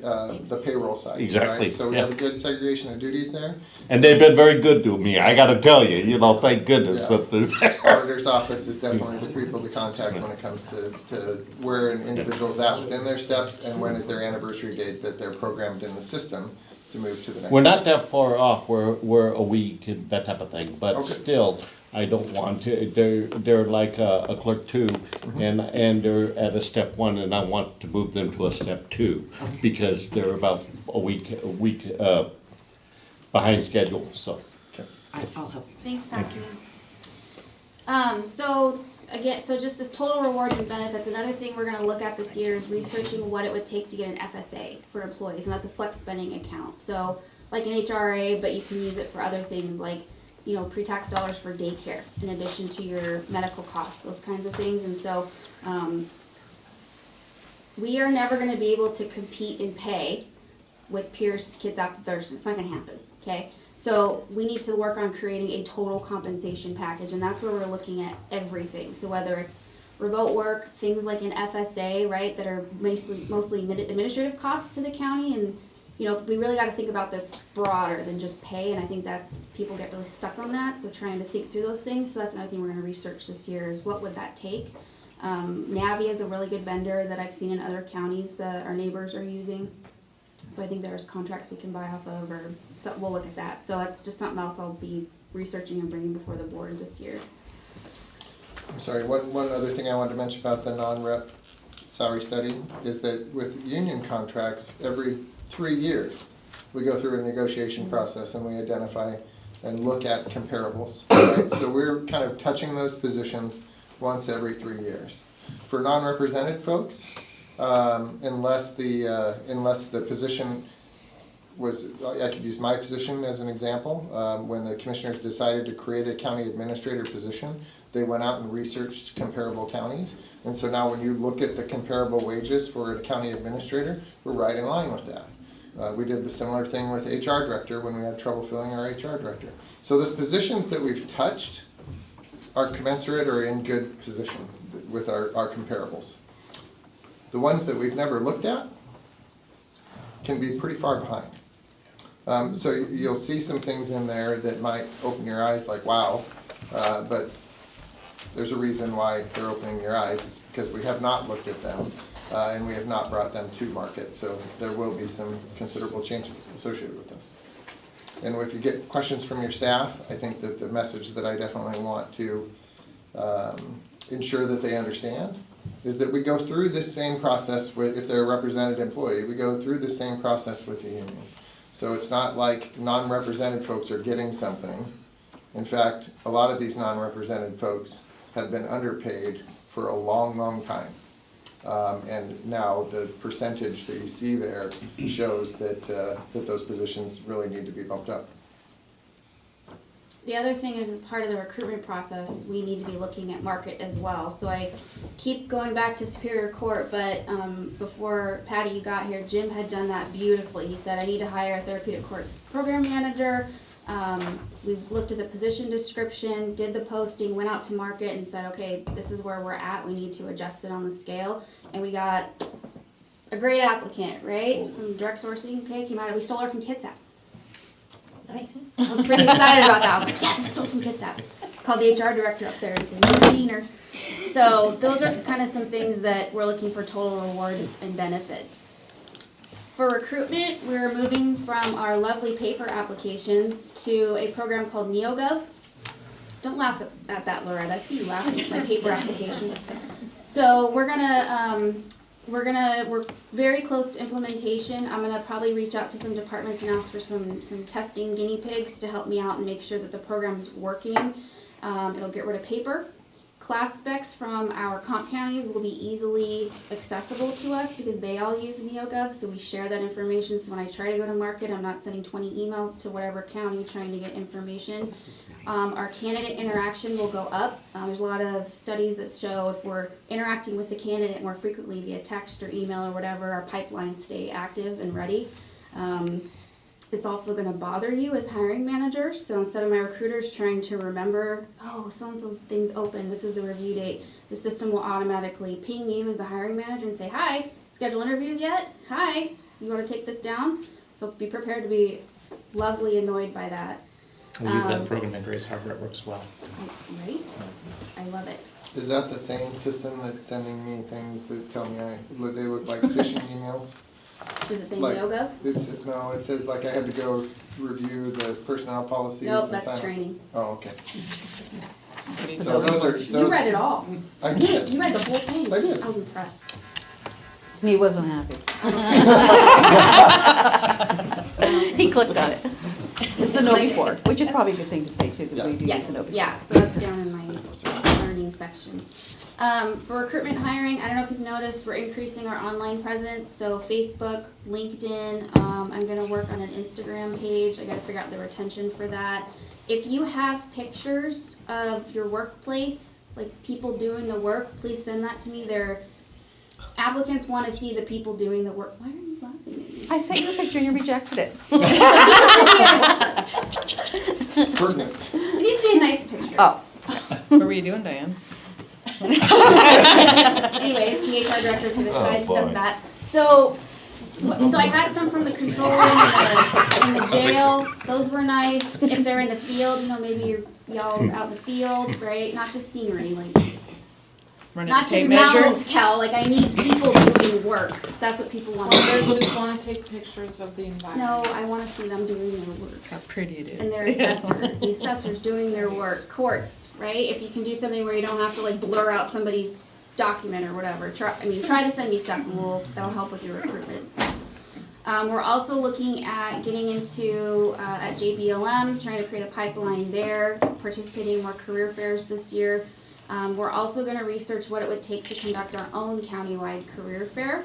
payroll side. Exactly, right? So we yeah. have a good segregation of duties there. And they've been very good to me, I gotta tell you, thank goodness Yeah. that they're there. Auditor's office is definitely the people to contact when it comes to where an individual's at within their steps and when is their anniversary date that they're programmed in the system to move to the next. We're not that far off, we're a week and that type of thing, but Okay. still, I don't want to, they're like a clerk 2 and they're at a step 1 and I want to move them to a step 2 because they're about a week behind schedule, so. I'll help you. Thanks, Patsy. So again, so just this total rewards and benefits, another thing we're gonna look at this year is researching what it would take to get an FSA for employees, and that's a flex spending account. So like an HRA, but you can use it for other things like, pre-tax dollars for daycare in addition to your medical costs, those kinds of things. And so, we are never gonna be able to compete in pay with Pierce Kids After Thursday. It's not gonna happen, okay? So we need to work on creating a total compensation package, and that's where we're looking at everything. So whether it's remote work, things like an FSA, right, that are mostly administrative costs to the county, and we really got to think about this broader than just pay. And I think people get really stuck on that. So trying to think through those things. So that's another thing we're going to research this year is what would that take. Navi is a really good vendor that I've seen in other counties that our neighbors are using. So I think there's contracts we can buy off of, or so we'll look at that. So it's just something else I'll be researching and bringing before the board this year. I'm sorry, one other thing I wanted to mention about the non-rep salary study is that with union contracts, every 3 years, we go through a negotiation process and we identify and look at comparables, right? So we're kind of touching those positions once every 3 years. For non-represented folks, unless the position was, I could use my position as an example, when the commissioners decided to create a county administrator position, they went out and researched comparable counties. And so now when you look at the comparable wages for a county administrator, we're right in line with that. We did the similar thing with HR director when we had trouble filling our HR director. So those positions that we've touched are commensurate or in good position with our comparables. The ones that we've never looked at can be pretty far behind. So you'll see some things in there that might open your eyes like, wow, but there's a reason why they're opening your eyes. It's because we have not looked at them and we have not brought them to market. So there will be some considerable changes associated with those. And if you get questions from your staff, I think that the message that I definitely want to ensure that they understand is that we go through this same process with, if they're a represented employee, we go through the same process with the union. So it's not like non-represented folks are getting something. In fact, a lot of these non-represented folks have been underpaid for a long, long time. And now the percentage that you see there shows that, that those positions really need to be bumped up. The other thing is, as part of the recruitment process, we need to be looking at market as well. So I keep going back to Superior Court, but before Patty, you got here, Jim had done that beautifully. He said, I need to hire a therapeutic courts program manager. We looked at the position description, did the posting, went out to market and said, okay, this is where we're at. We need to adjust it on the scale. And we got a great applicant, right? Some direct sourcing, okay, came out. We stole her from Kitsap. Nice. I was pretty excited about that. I was like, yes, stole from Kitsap. Called the HR director up there and said, "Meaner." So those are kind of some things that we're looking for total rewards and benefits. For recruitment, we're moving from our lovely paper applications to a program called NeoGov. Don't laugh at that, Loretta. I see you laughing at my paper application. So we're very close to implementation. I'm gonna probably reach out to some departments and ask for some testing guinea pigs to help me out and make sure that the program's working. It'll get rid of paper. Class specs from our comp counties will be easily accessible to us because they all use NeoGov, so we share that information. So when I try to go to market, I'm not sending 20 emails to whatever county trying to get information. Our candidate interaction will go up. There's a lot of studies that show if we're interacting with the candidate more frequently via text or email or whatever, our pipelines stay active and ready. It's also going to bother you as hiring managers. So instead of my recruiters trying to remember, oh, so-and-so's thing's open, this is the review date, the system will automatically ping you as the hiring manager and say, hi, schedule interviews yet? Hi, you want to take this down? So be prepared to be lovely annoyed by that. I use that program at Grace Harbor, it works well. Right? I love it. Is that the same system that's sending me things that tell me they look like phishing emails? Does it say Like, NeoGov? No, it says like I had to go review the personnel policies. Nope, and that's sign up. training. Oh, okay. So you read it all. I did. You read the whole thing. I did. I was impressed. He wasn't happy. He clicked on it. It's the know before, which is probably a good thing to say too, because we do Yes, use the know before. yeah, so that's down in my learning section. For recruitment hiring, I don't know if you've noticed, we're increasing our online presence, so Facebook, LinkedIn, I'm gonna work on an Instagram page, I gotta figure out the retention for that. If you have pictures of your workplace, like people doing the work, please send that to me. Applicants wanna see the people doing the work. Why are you laughing at me? I sent you a picture and you rejected it. Pertinent. It needs to be a nice picture. Oh. What were you doing, Diane? Anyways, the HR director's gonna sidestep that. So I had some from the control room in the jail. Those were nice. If they're in the field, maybe y'all out in the field, right? Not just scenery, like Running not a tape just measure? mounts, Cal. Like I need people doing work. That's what people want. Others just want to take pictures of the environment. No, I want to see them doing their work. How pretty it is. And their assessors, the assessors doing their work. Courts, right? If you can do something where you don't have to like blur out somebody's document or whatever, try to send me stuff and that'll help with your recruitment. We're also looking at getting into, at JBLM, trying to create a pipeline there, participating in more career fairs this year. We're also going to research what it would take to conduct our own countywide career fair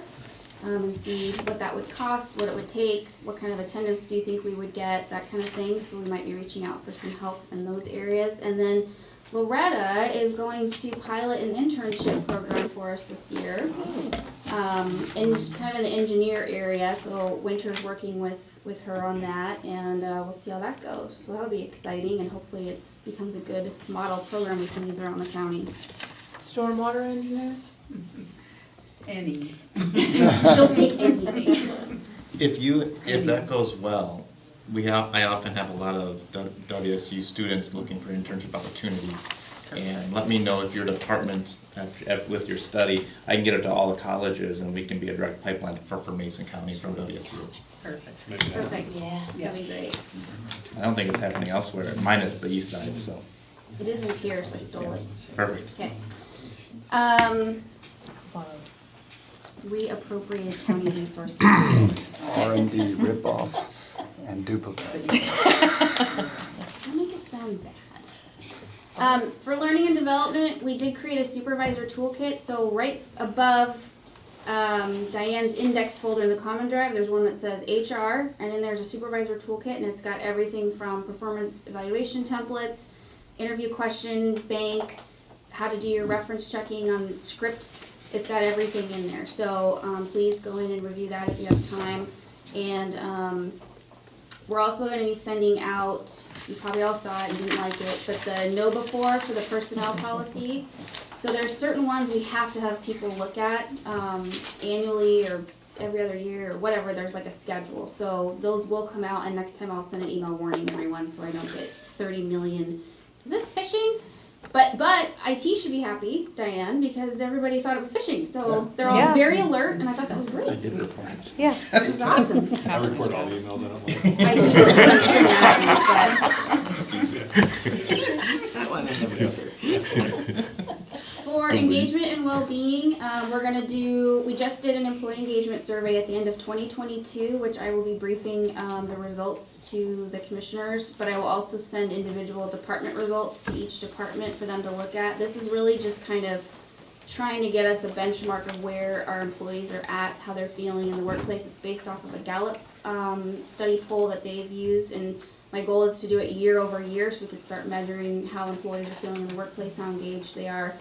and see what that would cost, what it would take, what kind of attendance do you think we would get, that kind of thing. So we might be reaching out for some help in those areas. And then Loretta is going to pilot an internship program for us this year in kind of in the engineer area. So Winter's working with her on that, and we'll see how that goes. So that'll be exciting, and hopefully it becomes a good model program we can use around the county. Stormwater engineers? Any. She'll take anything. If that goes well, I often have a lot of WSU students looking for internship opportunities. And let me know if your department, with your study, I can get it to all the colleges and we can be a direct pipeline for Mason County from WSU. Perfect. Yeah, that'd be great. I don't think it's happening elsewhere, minus the east side, so. It is in Pierce, I stole it. Perfect. Okay. Reappropriated county resources. R&D ripoff and duplicate. Don't make it sound bad. For learning and development, we did create a supervisor toolkit, so right above Diane's index folder in the common drive, there's one that says HR, and then there's a supervisor toolkit, and it's got everything from performance evaluation templates, interview question bank, how to do your reference checking on scripts. It's got everything in there, so please go in and review that if you have time. And we're also going to be sending out, you probably all saw it and didn't like it, but the know before for the personnel policy. So there's certain ones we have to have people look at annually or every other year or whatever. There's like a schedule. So those will come out, and next time I'll send an email warning everyone so I don't get 30 million. Is this phishing? But IT should be happy, Diane, because everybody thought it was phishing. So they're all very alert, and I thought that was great. I did report it. Yeah. It was awesome. I report all the emails I don't IT like. That one I never For engagement and well-being, we just did an employee engagement survey at the end of 2022, which I will be briefing the results to the commissioners, but I will also send individual department results to each department for them to look at. This is really just kind of trying to get us a benchmark of where our employees are at, how they're feeling in the workplace. It's based off of a Gallup study poll that they've used, and my goal is to do it year over year so we can start measuring how employees are feeling in the workplace, how engaged they are.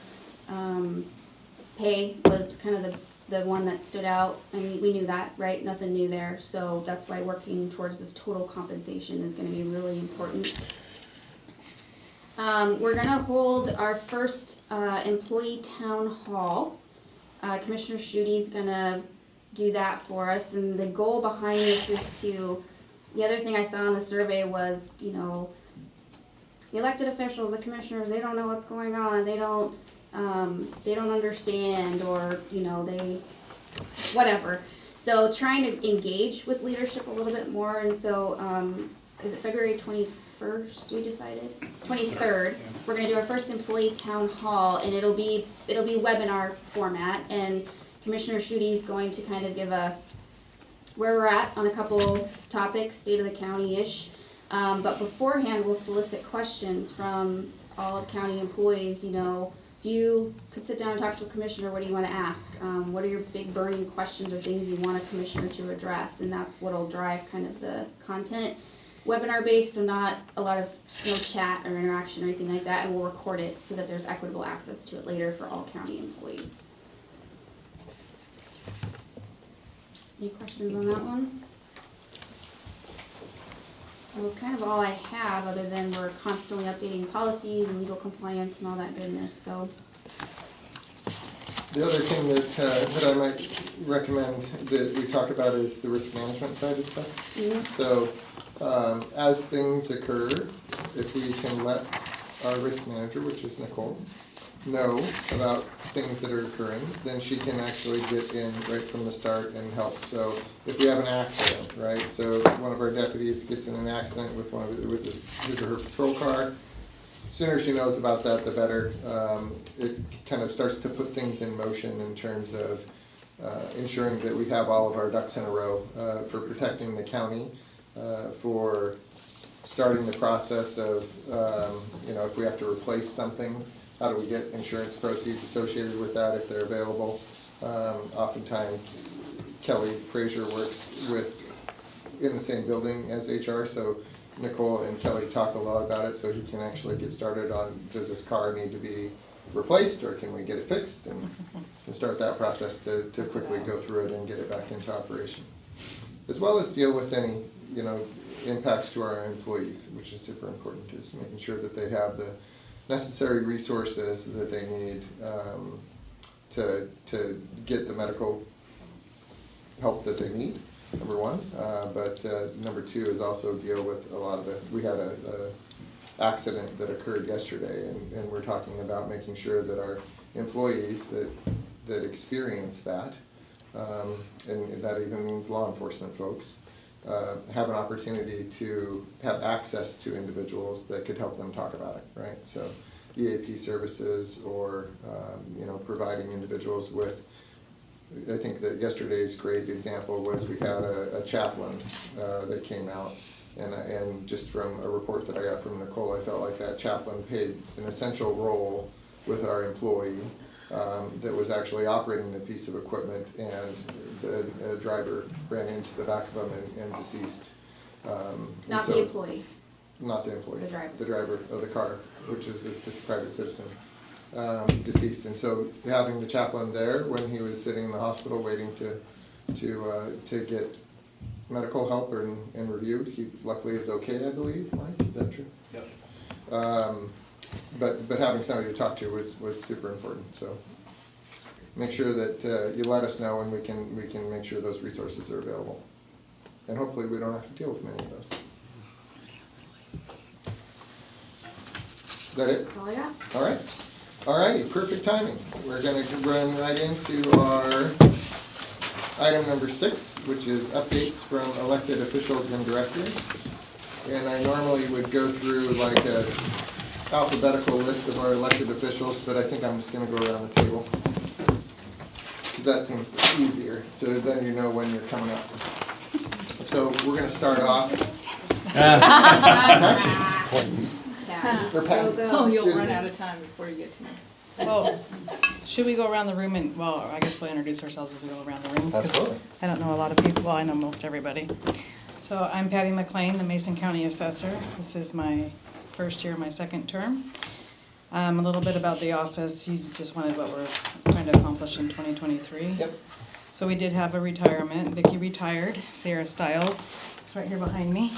Pay was kind of the one that stood out, and we knew that, right? Nothing new there, so that's why working towards this total compensation is going to be really important. We're going to hold our first employee town hall. Commissioner Schuette's going to do that for us, and the goal behind this is to, the other thing I saw in the survey was, you know, the elected officials, the commissioners, they don't know what's going on, they don't understand, or, you know, whatever. So trying to engage with leadership a little bit more, and so, is it February 21st we decided? 23rd, we're gonna do our first employee town hall, and it'll be webinar format, and Commissioner Schuette's going to kind of give where we're at on a couple topics, state of the county-ish, but beforehand we'll solicit questions from all of county employees, you know. If you could sit down and talk to a commissioner, what do you want to ask? What are your big burning questions or things you want a commissioner to address? And that's what'll drive kind of the content. Webinar based, so not a lot of chat or interaction or anything like that, and we'll record it so that there's equitable access to it later for all county employees. Any questions on that one? That was kind of all I have, other than we're constantly updating policies and legal compliance and all that goodness, so. The other thing that I might recommend that we talk about is the risk management side of stuff. Mm-hmm. So, as things occur, if we can let our risk manager, which is Nicole, know about things that are occurring, then she can actually get in right from the start and help. So if we have an accident, right? So one of our deputies gets in an accident with his or her patrol car. Sooner she knows about that, the better. It kind of starts to put things in motion in terms of ensuring that we have all of our ducks in a row for protecting the county, for starting the process of, if we have to replace something, how do we get insurance proceeds associated with that if they're available? Oftentimes, Kelly Frazier works in the same building as HR, so Nicole and Kelly talk a lot about it, so he can actually get started on, does this car need to be replaced, or can we get it fixed? And start that process to quickly go through it and get it back into operation. As well as deal with any, impacts to our employees, which is super important, is making sure that they have the necessary resources that they need to get the medical help that they need, number one. But number two is also deal with a lot of we had a accident that occurred yesterday, and we're talking about making sure that our employees that experience that, and that even means law enforcement folks, have an opportunity to have access to individuals that could help them talk about it, right? So EAP services or, providing individuals with, I think that yesterday's great example was we had a chaplain that came out, and just from a report that I got from Nicole, I felt like that chaplain played an essential role with our employee that was actually operating the piece of equipment, and the driver ran into the back of him and deceased. Not the employee. Not the employee. The driver. The driver of the car, which is just a private citizen, deceased. And so having the chaplain there when he was sitting in the hospital waiting to get medical help and reviewed, he luckily is okay, I believe. Mike, is that true? Yep. But having somebody to talk to was super important. So make sure that you let us know, and we can make sure those resources are available. And hopefully we don't have to deal with many of those. Is that it? That's all I got. All right. All righty, perfect timing. We're going to run right into our item number 6, which is updates from elected officials and directors. And I normally would go through like a alphabetical list of our elected officials, but I think I'm just going to go around the table, because that seems easier, so then you know when you're coming up. So we're going to start off. Or Pat. Oh, you'll Excuse run me. out of time before you get to me. Well, should we go around the room and, well, I guess we'll introduce ourselves as we go around the room. 'cause Absolutely. I don't know a lot of people, well, I know most everybody. So I'm Patty McLean, the Mason County Assessor. This is my first year, my second term. A little bit about the office, you just wanted what we're trying to accomplish in 2023. Yep. So we did have a retirement. Vicki retired. Sierra Stiles, it's right here behind me,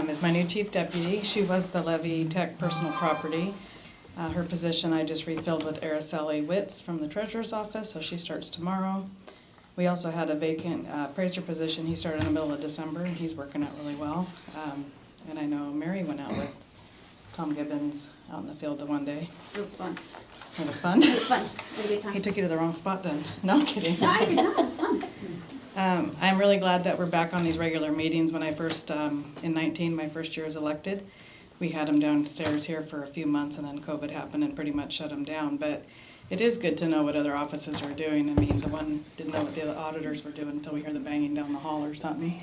is my new chief deputy. She was the levy tech personal property. Her position I just refilled with Araceli Witz from the treasurer's office, so she starts tomorrow. We also had a vacant appraiser position. He started in the middle of December, and he's working out really well. And I know Mary went out with Tom Gibbons out in the field the one day. It was fun. It was fun? It was fun. Had a good time. He took you to the wrong spot then. No, I'm kidding. No, I had a good time. It was fun. I'm really glad that we're back on these regular meetings. When I first, in 19, my first year as elected, we had them downstairs here for a few months, and then COVID happened and pretty much shut them down. But it is good to know what other offices are doing. I mean, the one didn't know what the other auditors were doing until we heard the banging down the hall or something.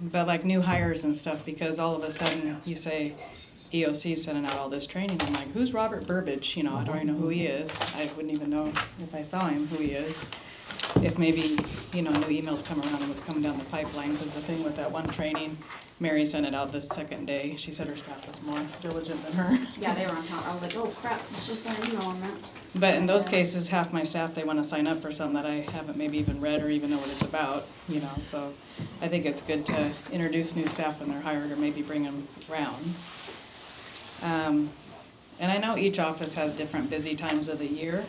But like new hires and stuff, because all of a sudden you say EOC is sending out all this training. I'm like, who's Robert Burbidge? You know, I don't even know who he is. I wouldn't even know if I saw him who he is. If maybe, you know, new emails come around and was coming down the pipeline, because the thing with that one training, Mary sent it out the second day. She said her staff was more diligent than her. Yeah, they were on top. I was like, oh crap, let's just send an email on that. But in those cases, half my staff, they want to sign up for something that I haven't maybe even read or even know what it's about, you know, so I think it's good to introduce new staff when they're hired, or maybe bring them around. And I know each office has different busy times of the year,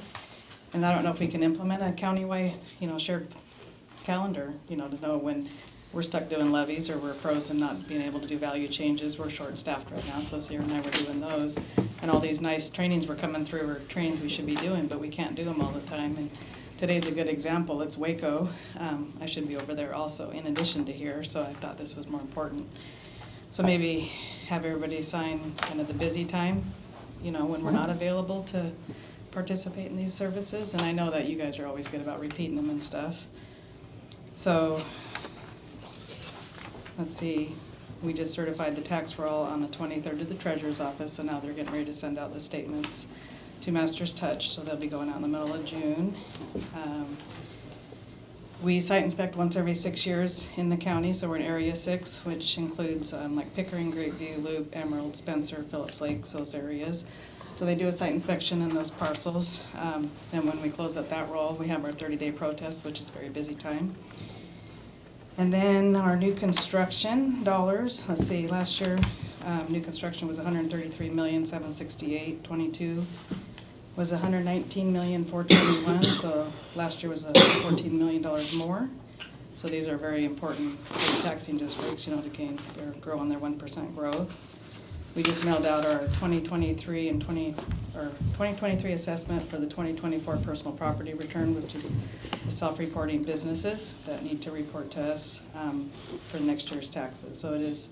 and I don't know if we can implement a countywide, you know, shared calendar, you know, to know when we're stuck doing levies or we're pros and not being able to do value changes. We're short-staffed right now, so Sierra and I were doing those. And all these nice trainings were coming through, or trainings we should be doing, but we can't do them all the time. And today's a good example. It's Waco. I should be over there also in addition to here, so I thought this was more important. So maybe have everybody sign kind of the busy time, you know, when we're not available to participate in these services. And I know that you guys are always good about repeating them and stuff. So let's see, we just certified the tax roll on the 23rd to the treasurer's office, so now they're getting ready to send out the statements to Master's Touch, so they'll be going out in the middle of June. We site inspect once every 6 years in the county, so we're in Area 6, which includes like Pickering, Greatview, Loop, Emerald, Spencer, Phillips Lakes, those areas. So they do a site inspection in those parcels. And when we close up that roll, we have our 30-day protest, which is a very busy time. And then our new construction dollars, let's see, last year, new construction was $133,768,000. 22 was $119,421,000, so last year was $14 million more. So these are very important for the taxing districts, you know, to gain, they're growing their 1% growth. We just mailed out our 2023 and 2023 assessment for the 2024 personal property return, which is the self-reporting businesses that need to report to us for next year's taxes. So it is,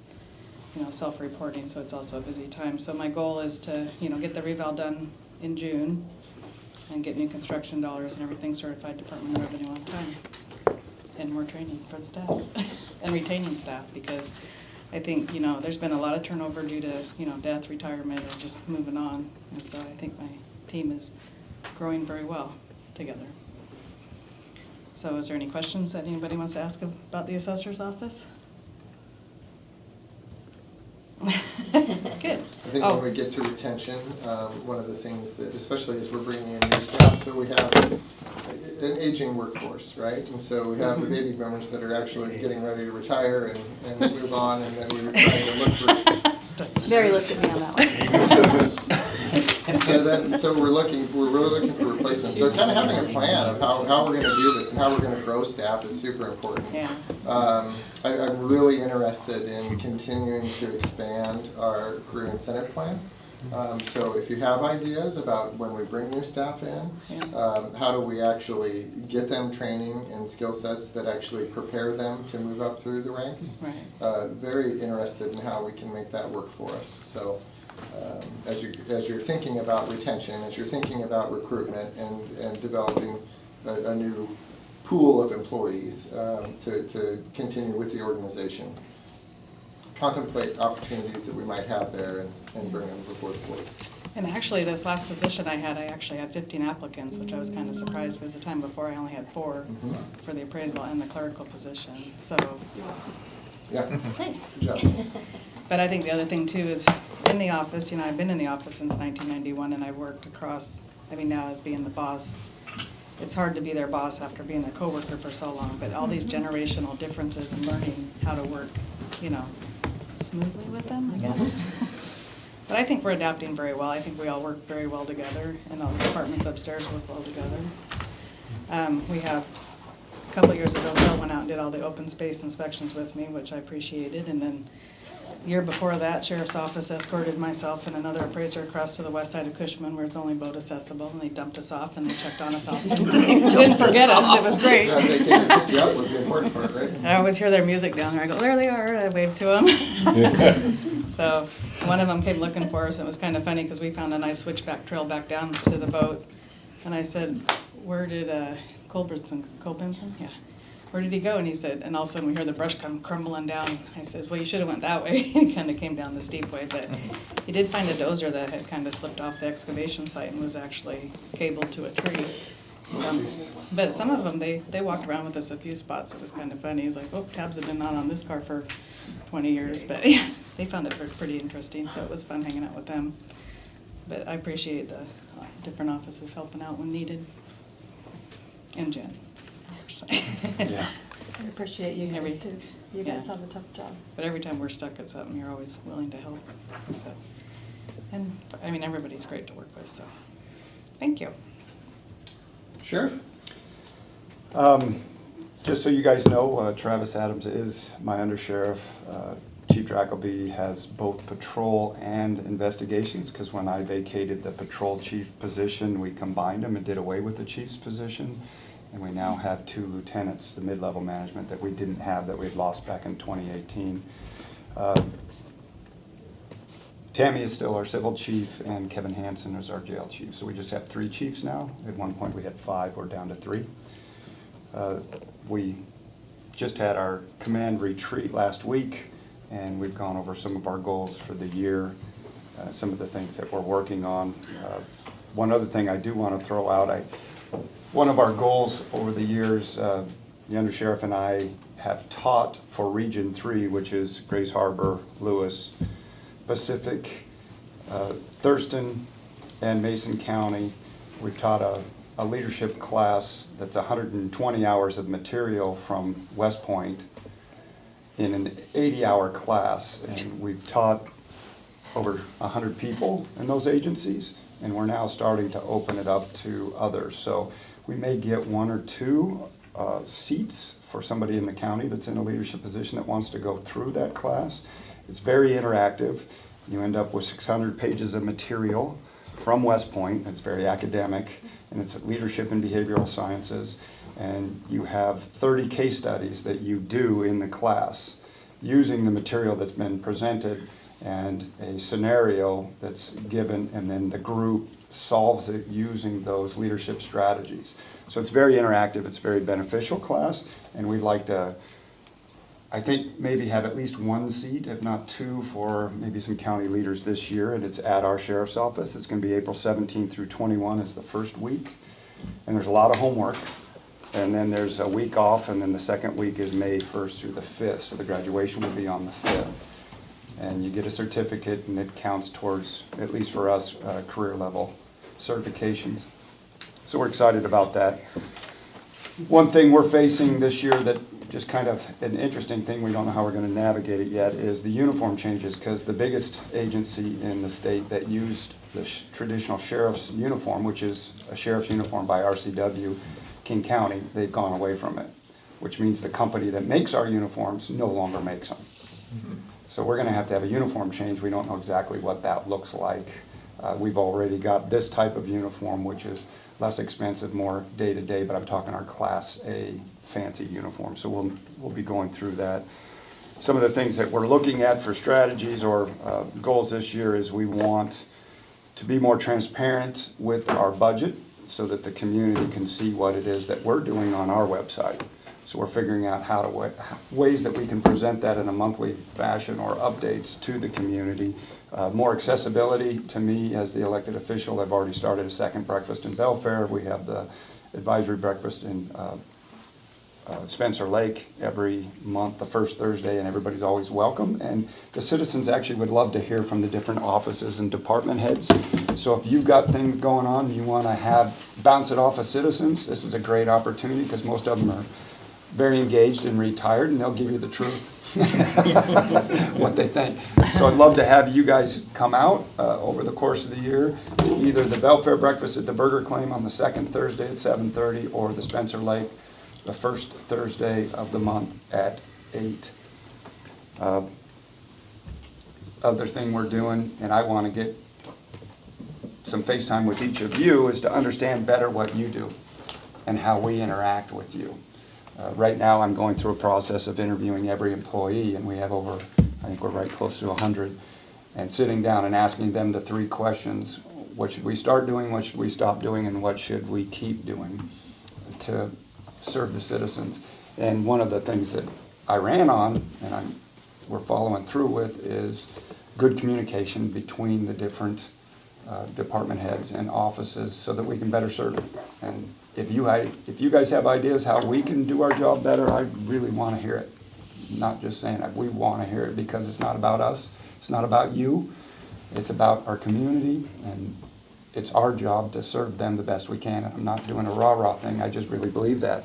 self-reporting, so it's also a busy time. So my goal is to, get the reval done in June and get new construction dollars and everything certified Department of Revenue on time. And more training for the staff and retaining staff, because I think, there's been a lot of turnover due to, death, retirement, or just moving on. And so I think my team is growing very well together. So is there any questions that anybody wants to ask about the assessor's office? Good. I think when we get to retention, one of the things that, especially as we're bringing in new staff, so we have an aging workforce, right? And so we have the baby boomers that are actually getting ready to retire and move on, and then we were trying to look for. Mary looked at me on that one. So we're really looking for replacements. So kind of having a plan of how we're gonna do this and how we're gonna grow staff is super important. Yeah. I'm really interested in continuing to expand our career incentive plan. So if you have ideas about when we bring new staff in, how do we actually get them training and skill sets that actually prepare them to move up through the ranks? Right. Very interested in how we can make that work for us. So as you're thinking about retention, as you're thinking about recruitment and developing a new pool of employees to continue with the organization, contemplate opportunities that we might have there and bring them before the board. And actually, this last position I actually had 15 applicants, which I was kind of surprised, because the time before I only had 4 for the appraisal and the clerical position. So, yeah, thanks. Good job. But I think the other thing too is in the office. I've been in the office since 1991, and I've worked across. Now as being the boss, it's hard to be their boss after being a coworker for so long. But all these generational differences and learning how to work, smoothly with them, I guess. But I think we're adapting very well. I think we all work very well together, and all the departments upstairs work well together. We have, a couple years ago, Bill went out and did all the open space inspections with me, which I appreciated. And then year before that, Sheriff's Office escorted myself and another appraiser across to the west side of Cushman, where it's only boat accessible, and they dumped us off and they checked on us all. Didn't forget us, it was great. Yeah, they came to pick you up was the important part, right? I always hear their music down there. I go, there they are. I wave to them. So one of them came looking for us. It was kind of funny because we found a nice switchback trail back down to the boat. And I said, where did Cole Benson? Yeah. Where did he go? And he said, and all of a sudden we hear the brush come crumbling down. I said, well, you should have went that way. He kind of came down the steep way, but he did find a dozer that had kind of slipped off the excavation site and was actually cabled to a tree. But some of them, they walked around with us a few spots. It was kind of funny. He's like, oh, tabs have been on this car for 20 years. But yeah, they found it pretty interesting, so it was fun hanging out with them. But I appreciate the different offices helping out when needed. And Jen. Yeah. I appreciate you guys too. You guys have a tough job. But every time we're stuck at something, you're always willing to help. So, and everybody's great to work with. So, thank you. Sheriff. Just so you guys know, Travis Adams is my undersheriff. Chief Drackleby has both patrol and investigations, because when I vacated the patrol chief position, we combined them and did away with the chief's position. And we now have 2 lieutenants, the mid-level management that we didn't have, that we had lost back in 2018. Tammy is still our civil chief, and Kevin Hansen is our jail chief. So we just have 3 chiefs now. At one point we had 5, we're down to 3. We just had our command retreat last week, and we've gone over some of our goals for the year, some of the things that we're working on. One other thing I do want to throw out, one of our goals over the years, the undersheriff and I have taught for Region 3, which is Grace Harbor, Lewis, Pacific, Thurston, and Mason County. We've taught a leadership class that's 120 hours of material from West Point in an 80-hour class. And we've taught over 100 people in those agencies, and we're now starting to open it up to others. So we may get 1 or 2 seats for somebody in the county that's in a leadership position that wants to go through that class. It's very interactive. You end up with 600 pages of material from West Point. It's very academic, and it's leadership in behavioral sciences. And you have 30 case studies that you do in the class using the material that's been presented and a scenario that's given, and then the group solves it using those leadership strategies. So it's very interactive, it's very beneficial class, and we'd like to, I think, maybe have at least one seat, if not two, for maybe some county leaders this year, and it's at our sheriff's office. It's gonna be April 17th through 21 is the first week, and there's a lot of homework. And then there's a week off, and then the second week is May 1st through the 5th, so the graduation will be on the 5th. And you get a certificate, and it counts towards, at least for us, career level certifications. So we're excited about that. One thing we're facing this year that just kind of an interesting thing, we don't know how we're going to navigate it yet, is the uniform changes, because the biggest agency in the state that used the traditional sheriff's uniform, which is a sheriff's uniform by RCW, King County, they've gone away from it, which means the company that makes our uniforms no longer makes them. So we're going to have a uniform change. We don't know exactly what that looks like. We've already got this type of uniform, which is less expensive, more day-to-day, but I'm talking our Class A fancy uniform. So we'll be going through that. Some of the things that we're looking at for strategies or goals this year is we want to be more transparent with our budget, so that the community can see what it is that we're doing on our website. So we're figuring out ways that we can present that in a monthly fashion or updates to the community. More accessibility to me as the elected official. I've already started a second breakfast in Belfair. We have the advisory breakfast in Spencer Lake every month, the first Thursday, and everybody's always welcome. And the citizens actually would love to hear from the different offices and department heads. So if you've got things going on and you want to bounce it off of citizens, this is a great opportunity, because most of them are very engaged and retired, and they'll give you the truth, what they think. So I'd love to have you guys come out over the course of the year to either the Belfair breakfast at the Burger Claim on the second Thursday at 7:30, or the Spencer Lake the first Thursday of the month at 8. Other thing we're doing, and I want to get some FaceTime with each of you, is to understand better what you do and how we interact with you. Right now I'm going through a process of interviewing every employee, and we have over, I think we're right close to 100, and sitting down and asking them the 3 questions. What should we start doing, what should we stop doing, and what should we keep doing to serve the citizens? And one of the things that I ran on, and we're following through with, is good communication between the different department heads and offices, so that we can better serve. And if you guys have ideas how we can do our job better, I really want to hear it. Not just saying that, we want to hear it, because it's not about us, it's not about you, it's about our community, and it's our job to serve them the best we can. And I'm not doing a rah-rah thing, I just really believe that.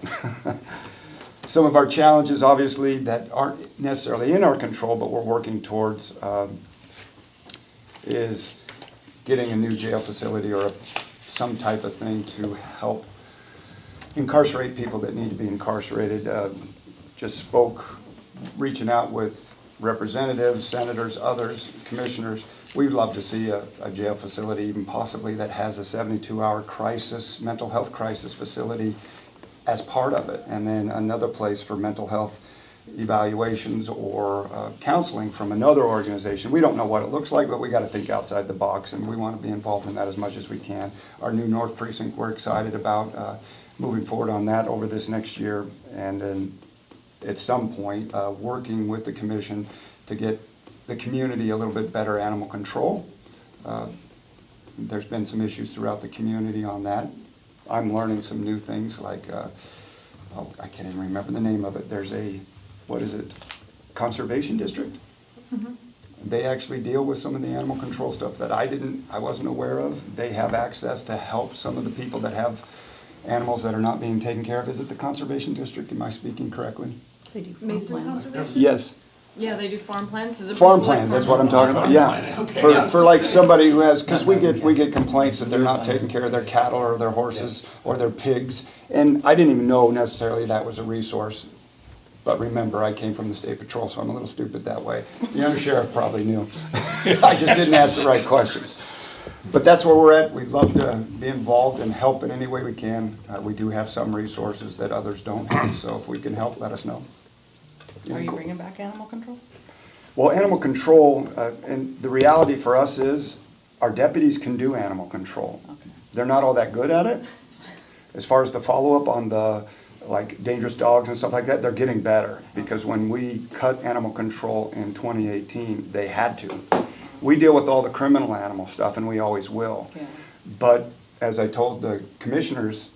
Some of our challenges, obviously, that aren't necessarily in our control, but we're working towards, is getting a new jail facility or some type of thing to help incarcerate people that need to be incarcerated. Just spoke, reaching out with representatives, senators, others, commissioners. We'd love to see a jail facility, even possibly that has a 72-hour crisis, mental health crisis facility as part of it, and then another place for mental health evaluations or counseling from another organization. We don't know what it looks like, but we got to think outside the box, and we want to be involved in that as much as we can. Our new North Precinct, we're excited about moving forward on that over this next year, and then at some point working with the commission to get the community a little bit better animal control. There's been some issues throughout the community on that. I'm learning some new things, like, I can't even remember the name of it. There's a, what is it, conservation district? Mm-hmm. They actually deal with some of the animal control stuff that I wasn't aware of. They have access to help some of the people that have animals that are not being taken care of. Is it the conservation district? Am I speaking correctly? They do Mason Conservation? Yes. Yeah, they do farm plans. Is it Farm mostly like plans, that's farm what I'm talking about, yeah. Okay. For like somebody who has, because we get complaints that they're not taking care of their cattle or their horses or their pigs. And I didn't even know necessarily that was a resource But remember, I came from the state patrol, so I'm a little stupid that way. The undersheriff probably knew. I just didn't ask the right questions. But that's where we're at. We'd love to be involved and help in any way we can. We do have some resources that others don't have, so if we can help, let us know. Are you bringing back animal control? Well, animal control, and the reality for us is, our deputies can do animal control. Okay. They're not all that good at it. As far as the follow-up on the, like, dangerous dogs and stuff like that, they're getting better. Because when we cut animal control in 2018, they had to. We deal with all the criminal animal stuff, and we always will. Yeah. But as I told the commissioners,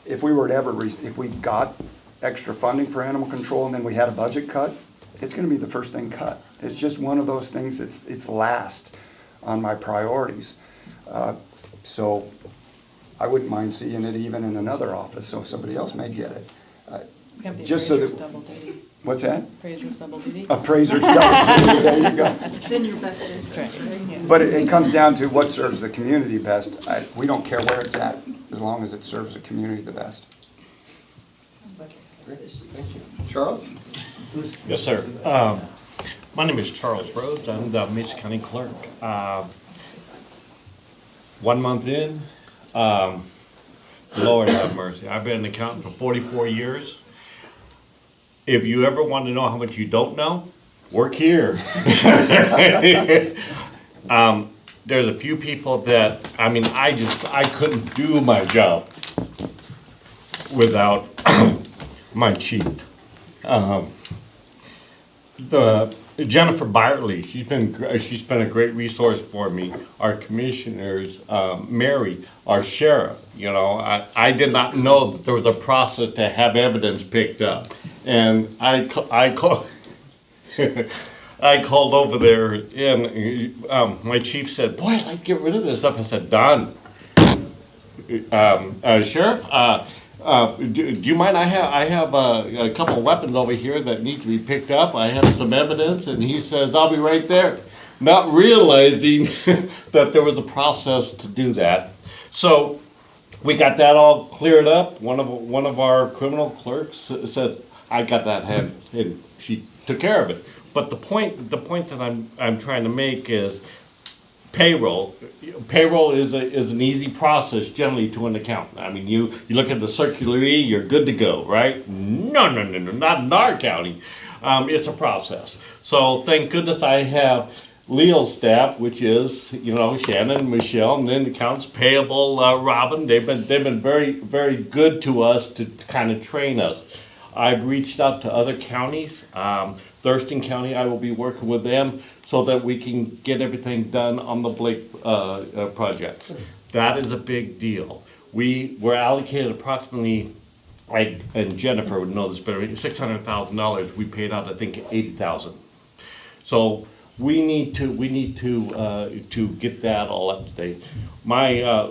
if we were to ever, if we got extra funding for animal control and then we had a budget cut, it's gonna be the first thing cut. It's just one of those things, it's last on my priorities. So I wouldn't mind seeing it even in another office, so somebody else may get it. We have the Just so appraiser's that- double duty. What's that? Appraiser's double duty. Appraiser's double duty, there you go. It's in your best interest, right? Yeah. But it comes down to what serves the community best. We don't care where it's at, as long as it serves the community the best. Great, thank you. Charles? Yes, sir. My name is Charles Rhodes. I'm the Mason County Clerk. 1 month in, Lord have mercy. I've been an accountant for 44 years. If you ever want to know how much you don't know, work here. There's a few people that, I mean, I couldn't do my job without my chief. Jennifer Byerly, she's been a great resource for me. Our commissioners, Mary, our sheriff, you know, I did not know that there was a process to have evidence picked up. And I called over there, and my chief said, "Boy, I'd like to get rid of this stuff." I said, "Don, Sheriff, do you mind? I have a couple of weapons over here that need to be picked up. I have some evidence." And he says, "I'll be right there," not realizing that there was a process to do that. So we got that all cleared up. One of our criminal clerks said, "I got that handled," and she took care of it. But the point that I'm trying to make is payroll. Payroll is an easy process generally to an accountant. I mean, you look at the circular E, you're good to go, right? No, not in our county. It's a process. So thank goodness I have Leo's staff, which is, you know, Shannon, Michelle, and then accounts payable, Robin. They've been very, very good to us to kind of train us. I've reached out to other counties. Thurston County, I will be working with them so that we can get everything done on the Blake projects. That is a big deal. We were allocated approximately, and Jennifer would know this better, $600,000. We paid out, I think, $80,000. So we need to get that all up to date.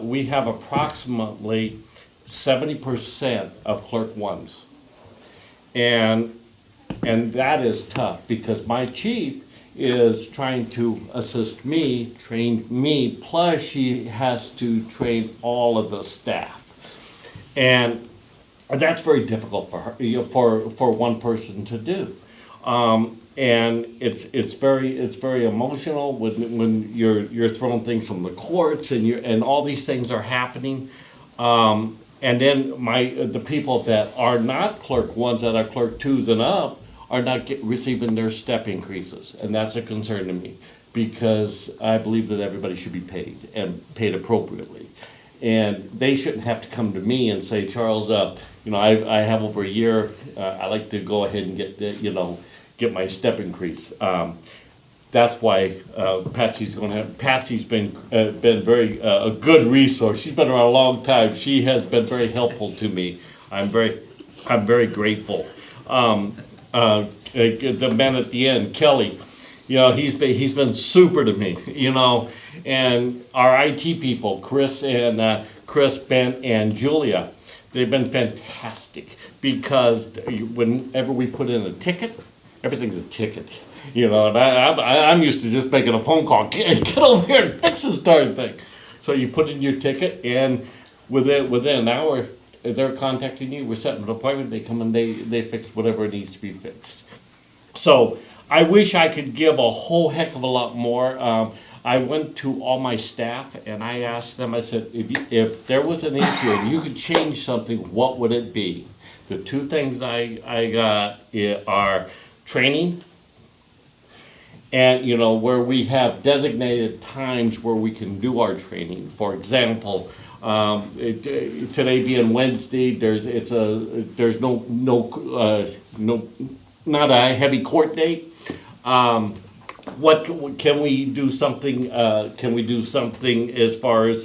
We have approximately 70% of clerk ones. And that is tough because my chief is trying to assist me, train me, plus she has to train all of the staff. And that's very difficult for her, you know, for one person to do. And it's very emotional when you're throwing things from the courts and all these things are happening. And then the people that are not clerk ones, that are clerk twos and up, are not receiving their step increases. And that's a concern to me because I believe that everybody should be paid and paid appropriately. And they shouldn't have to come to me and say, "Charles, you know, I have over a year, I like to go ahead and get my step increase." That's why Patsy's been very a good resource. She's been around a long time. She has been very helpful to me. I'm very grateful. The man at the end, Kelly, you know, he's been super to me, you know, and our IT people, Chris, Ben, and Julia, they've been fantastic because whenever we put in a ticket, everything's a ticket. You know, and I'm used to just making a phone call. Get over here and fix this darn thing. So you put in your ticket, and within an hour, they're contacting you, we're setting an appointment, they come and they fix whatever needs to be fixed. So I wish I could give a whole heck of a lot more. I went to all my staff and I asked them, I said, if there was an issue and you could change something, what would it be? The two things I got are training and, you know, where we have designated times where we can do our training. For example, today being Wednesday, there's not a heavy court date. What can we do something? Can we do something as far as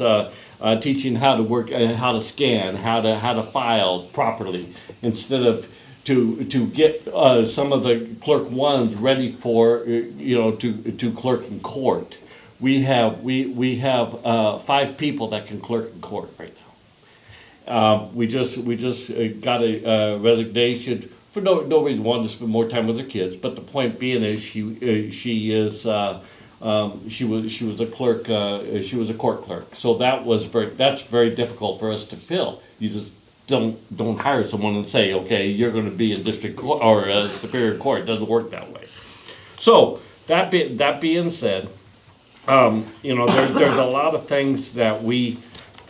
teaching how to work, how to scan, how to file properly, instead of to get some of the clerk ones ready for to clerk in court. We have 5 people that can clerk in court right now. We just got a resignation. For no reason, wanted to spend more time with her kids, but the point being is she was a clerk, she was a court clerk, so that's very difficult for us to fill. You just don't hire someone and say, okay, you're going to be in district court or superior court. It doesn't work that way. So that being said, there's a lot of things that we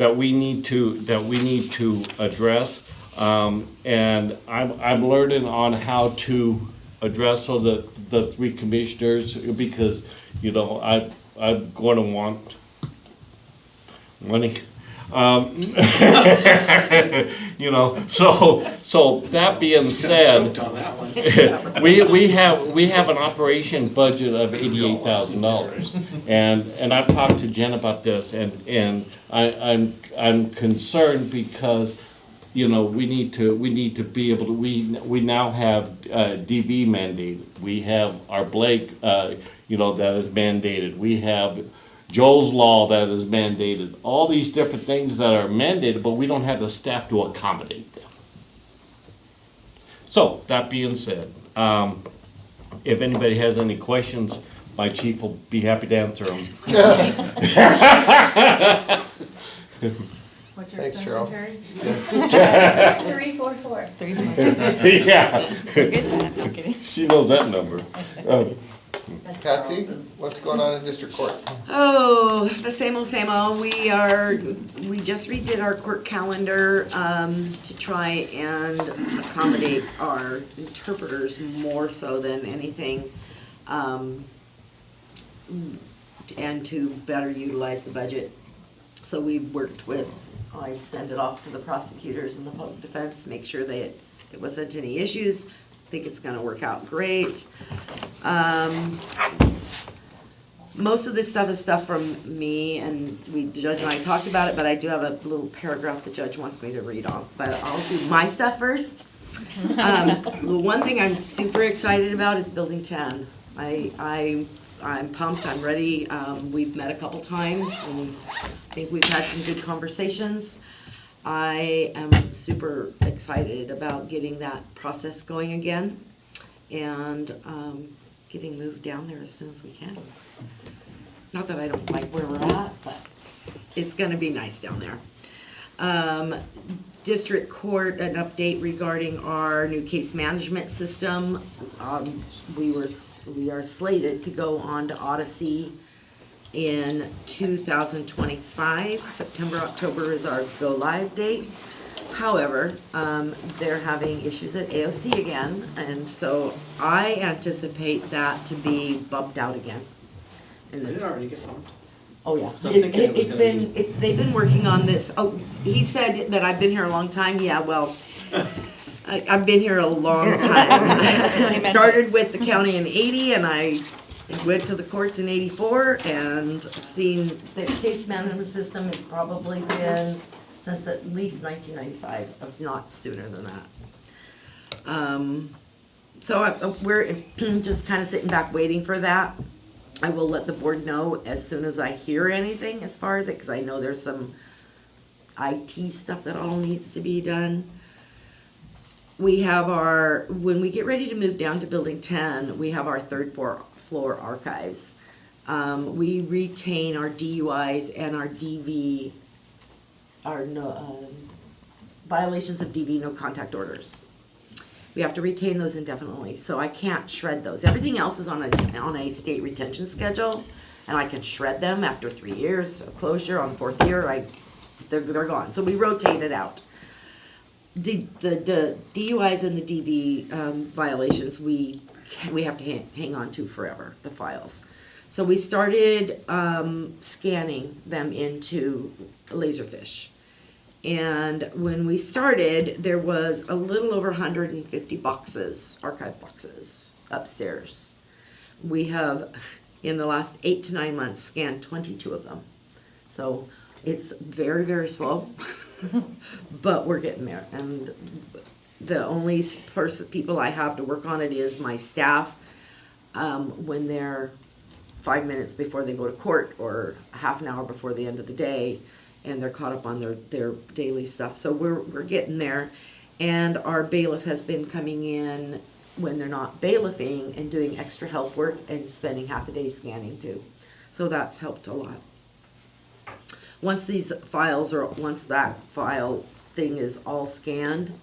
need to address. And I'm learning on how to address so that the 3 commissioners, because I'm going to want money. So that being said, we have an operation budget of $88,000, and I've talked to Jen about this, and I'm concerned because we need to be able to. We now have DV mandated. We have our Blake, that is mandated. We have Joe's Law that is mandated. All these different things that are mandated, but we don't have the staff to accommodate them. So that being said, if anybody has any questions, my chief will be happy to answer them. What's your Thanks, Charles. 344. Yeah. No kidding. She knows that number. Patsy, what's going on in district court? Oh, the same old, same old. We just redid our court calendar to try and accommodate our interpreters more so than anything, and to better utilize the budget. So we worked with, I sent it off to the prosecutors and the public defense, make sure that there wasn't any issues. I think it's gonna work out great. Most of this stuff is stuff from me, and the judge and I talked about it, but I do have a little paragraph the judge wants me to read off, but I'll do my stuff first. The one thing I'm super excited about is Building 10. I'm pumped, I'm ready. We've met a couple times, and I think we've had some good conversations. I am super excited about getting that process going again and getting moved down there as soon as we can. Not that I don't like where we're at, but it's gonna be nice down there. District Court, an update regarding our new case management system. We are slated to go on to Odyssey in 2025. September, October is our go live date. However, they're having issues at AOC again, and so I anticipate that to be bumped out again. And Did it already get bumped? Oh yeah, So I was thinking it was gonna be- they've been working on this. Oh, he said that I've been here a long time. Yeah, well, I've been here a long time. I started with the county in '80, and I went to the courts in '84, and I've seen the case management system has probably been since at least 1995, if not sooner than that. So we're just kind of sitting back waiting for that. I will let the board know as soon as I hear anything as far as it, because I know there's some IT stuff that all needs to be done. We have when we get ready to move down to Building 10, we have our third floor archives. We retain our DUIs and our DV, violations of DV no contact orders. We have to retain those indefinitely, so I can't shred those. Everything else is on a state retention schedule, and I can shred them after 3 years of closure. On the 4th year, they're gone. So we rotate it out. The DUIs and the DV violations, we have to hang on to forever, the files. So we started scanning them into Laserfish. And when we started, there was a little over 150 boxes, archive boxes, upstairs. We have, in the last 8 to 9 months, scanned 22 of them. So it's very, very slow, but we're getting there. And the only people I have to work on it is my staff when they're 5 minutes before they go to court or a half an hour before the end of the day, and they're caught up on their daily stuff. So we're getting there. And our bailiff has been coming in when they're not bailiffing and doing extra help work and spending half a day scanning too. So that's helped a lot. Once that file thing is all scanned,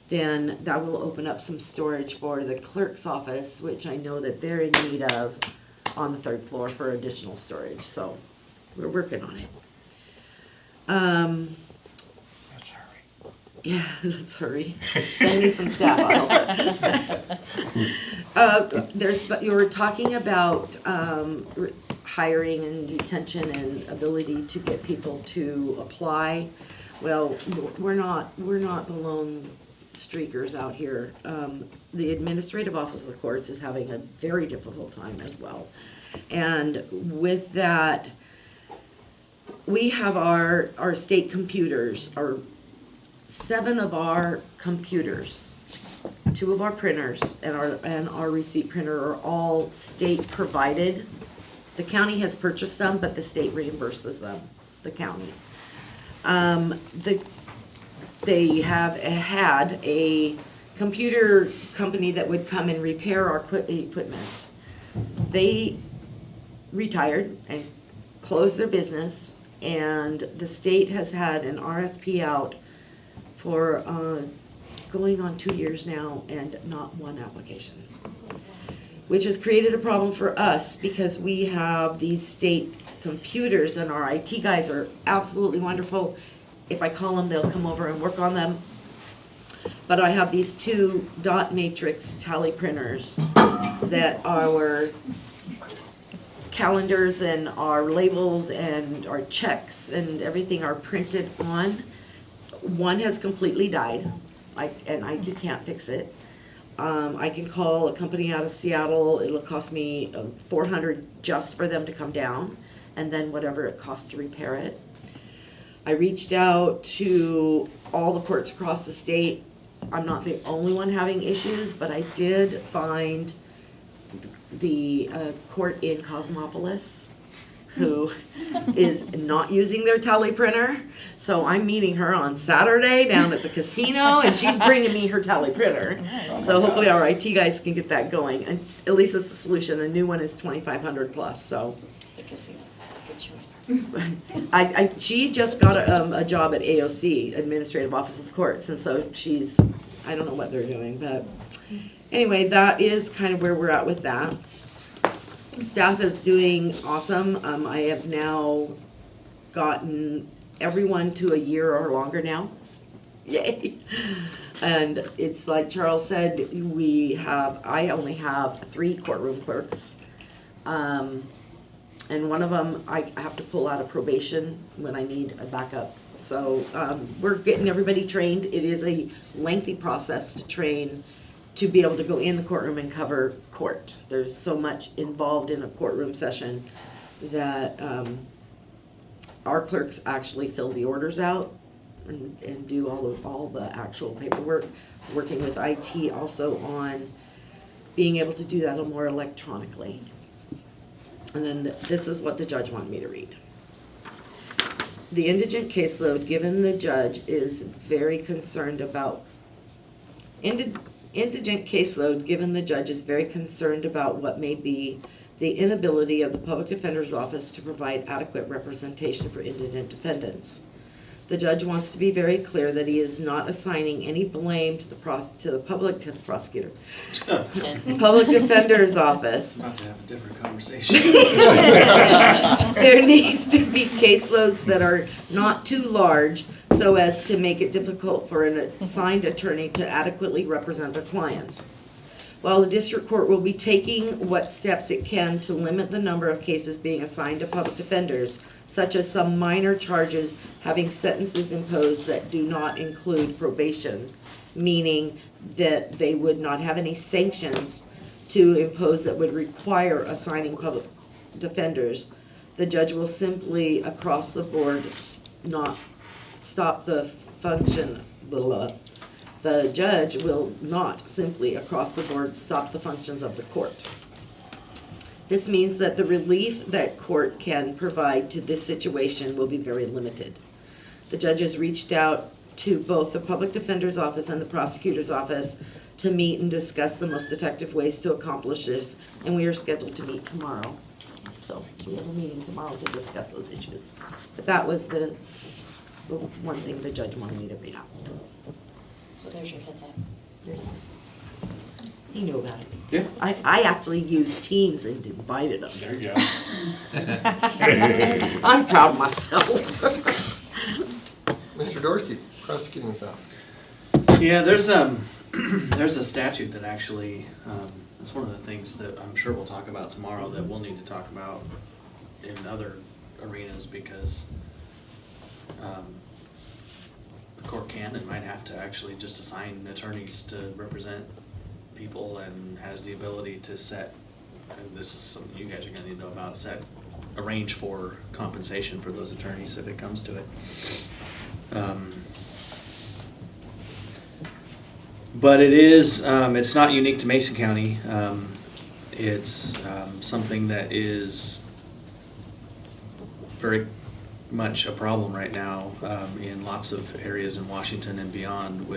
then that will open up some storage for the clerk's office, which I know that they're in need of on the 3rd floor for additional storage. So we're working on it. Let's hurry. Yeah, let's hurry. Send me some staff. But you were talking about hiring and retention and ability to get people to apply. Well, we're not the lone streakers out here. The administrative office of the courts is having a very difficult time as well. And with that, we have our state computers, 7 of our computers, 2 of our printers, and our receipt printer are all state provided. The county has purchased them, but the state reimburses them, the county. They have had a computer company that would come and repair our equipment. They retired and closed their business, and the state has had an RFP out for going on 2 years now and not one application, which has created a problem for us because we have these state computers and our IT guys are absolutely wonderful. If I call them, they'll come over and work on them. But I have these 2 dot matrix tally printers that our calendars and our labels and our checks and everything are printed on. One has completely died, and IT can't fix it. I can call a company out of Seattle. It'll cost me $400 just for them to come down, and then whatever it costs to repair it. I reached out to all the courts across the state. I'm not the only one having issues, but I did find the court in Cosmopolis who is not using their tally printer. So I'm meeting her on Saturday down at the casino, and she's bringing me her tally printer. So hopefully our IT guys can get that going. And at least it's a solution. A new one is $2,500 plus. So The casino, good choice. she just got a job at AOC, Administrative Office of Courts, and so she's, I don't know what they're doing, but anyway, that is kind of where we're at with that. Staff is doing awesome. I have now gotten everyone to a year or longer now. Yay! And it's like Charles said, I only have 3 courtroom clerks. And one of them, I have to pull out of probation when I need a backup. So we're getting everybody trained. It is a lengthy process to train to be able to go in the courtroom and cover court. There's so much involved in a courtroom session that our clerks actually fill the orders out and do all the actual paperwork, working with IT also on being able to do that a little more electronically. And then this is what the judge wanted me to read. The indigent caseload given the judge is very concerned about indigent caseload given the judge is very concerned about what may be the inability of the Public Defender's Office to provide adequate representation for indigent defendants. The judge wants to be very clear that he is not assigning any blame to the prosecutor, public defender's office. About to have a different conversation. There needs to be caseloads that are not too large so as to make it difficult for an assigned attorney to adequately represent their clients. While the district court will be taking what steps it can to limit the number of cases being assigned to public defenders, such as some minor charges having sentences imposed that do not include probation, meaning that they would not have any sanctions to impose that would require assigning public defenders, the judge will simply, across the board, not stop the function, the judge will not simply, across the board, stop the functions of the court. This means that the relief that court can provide to this situation will be very limited. The judge has reached out to both the public defender's office and the prosecutor's office to meet and discuss the most effective ways to accomplish this, and we are scheduled to meet tomorrow. So we have a meeting tomorrow to discuss those issues. But that was the one thing the judge wanted me to read out. So there's your heads up. He knew about it. Yeah. I actually used Teams and invited him. There you go. I'm proud of myself. Mr. Dorsey, prosecuting staff. Yeah, there's there's a statute that actually, it's one of the things that I'm sure we'll talk about tomorrow that we'll need to talk about in other arenas because the court can and might have to actually just assign attorneys to represent people and has the ability to set, and this is something you guys are gonna need to know about, arrange for compensation for those attorneys if it comes to it. But it is, it's not unique to Mason County. It's something that is very much a problem right now in lots of areas in Washington and beyond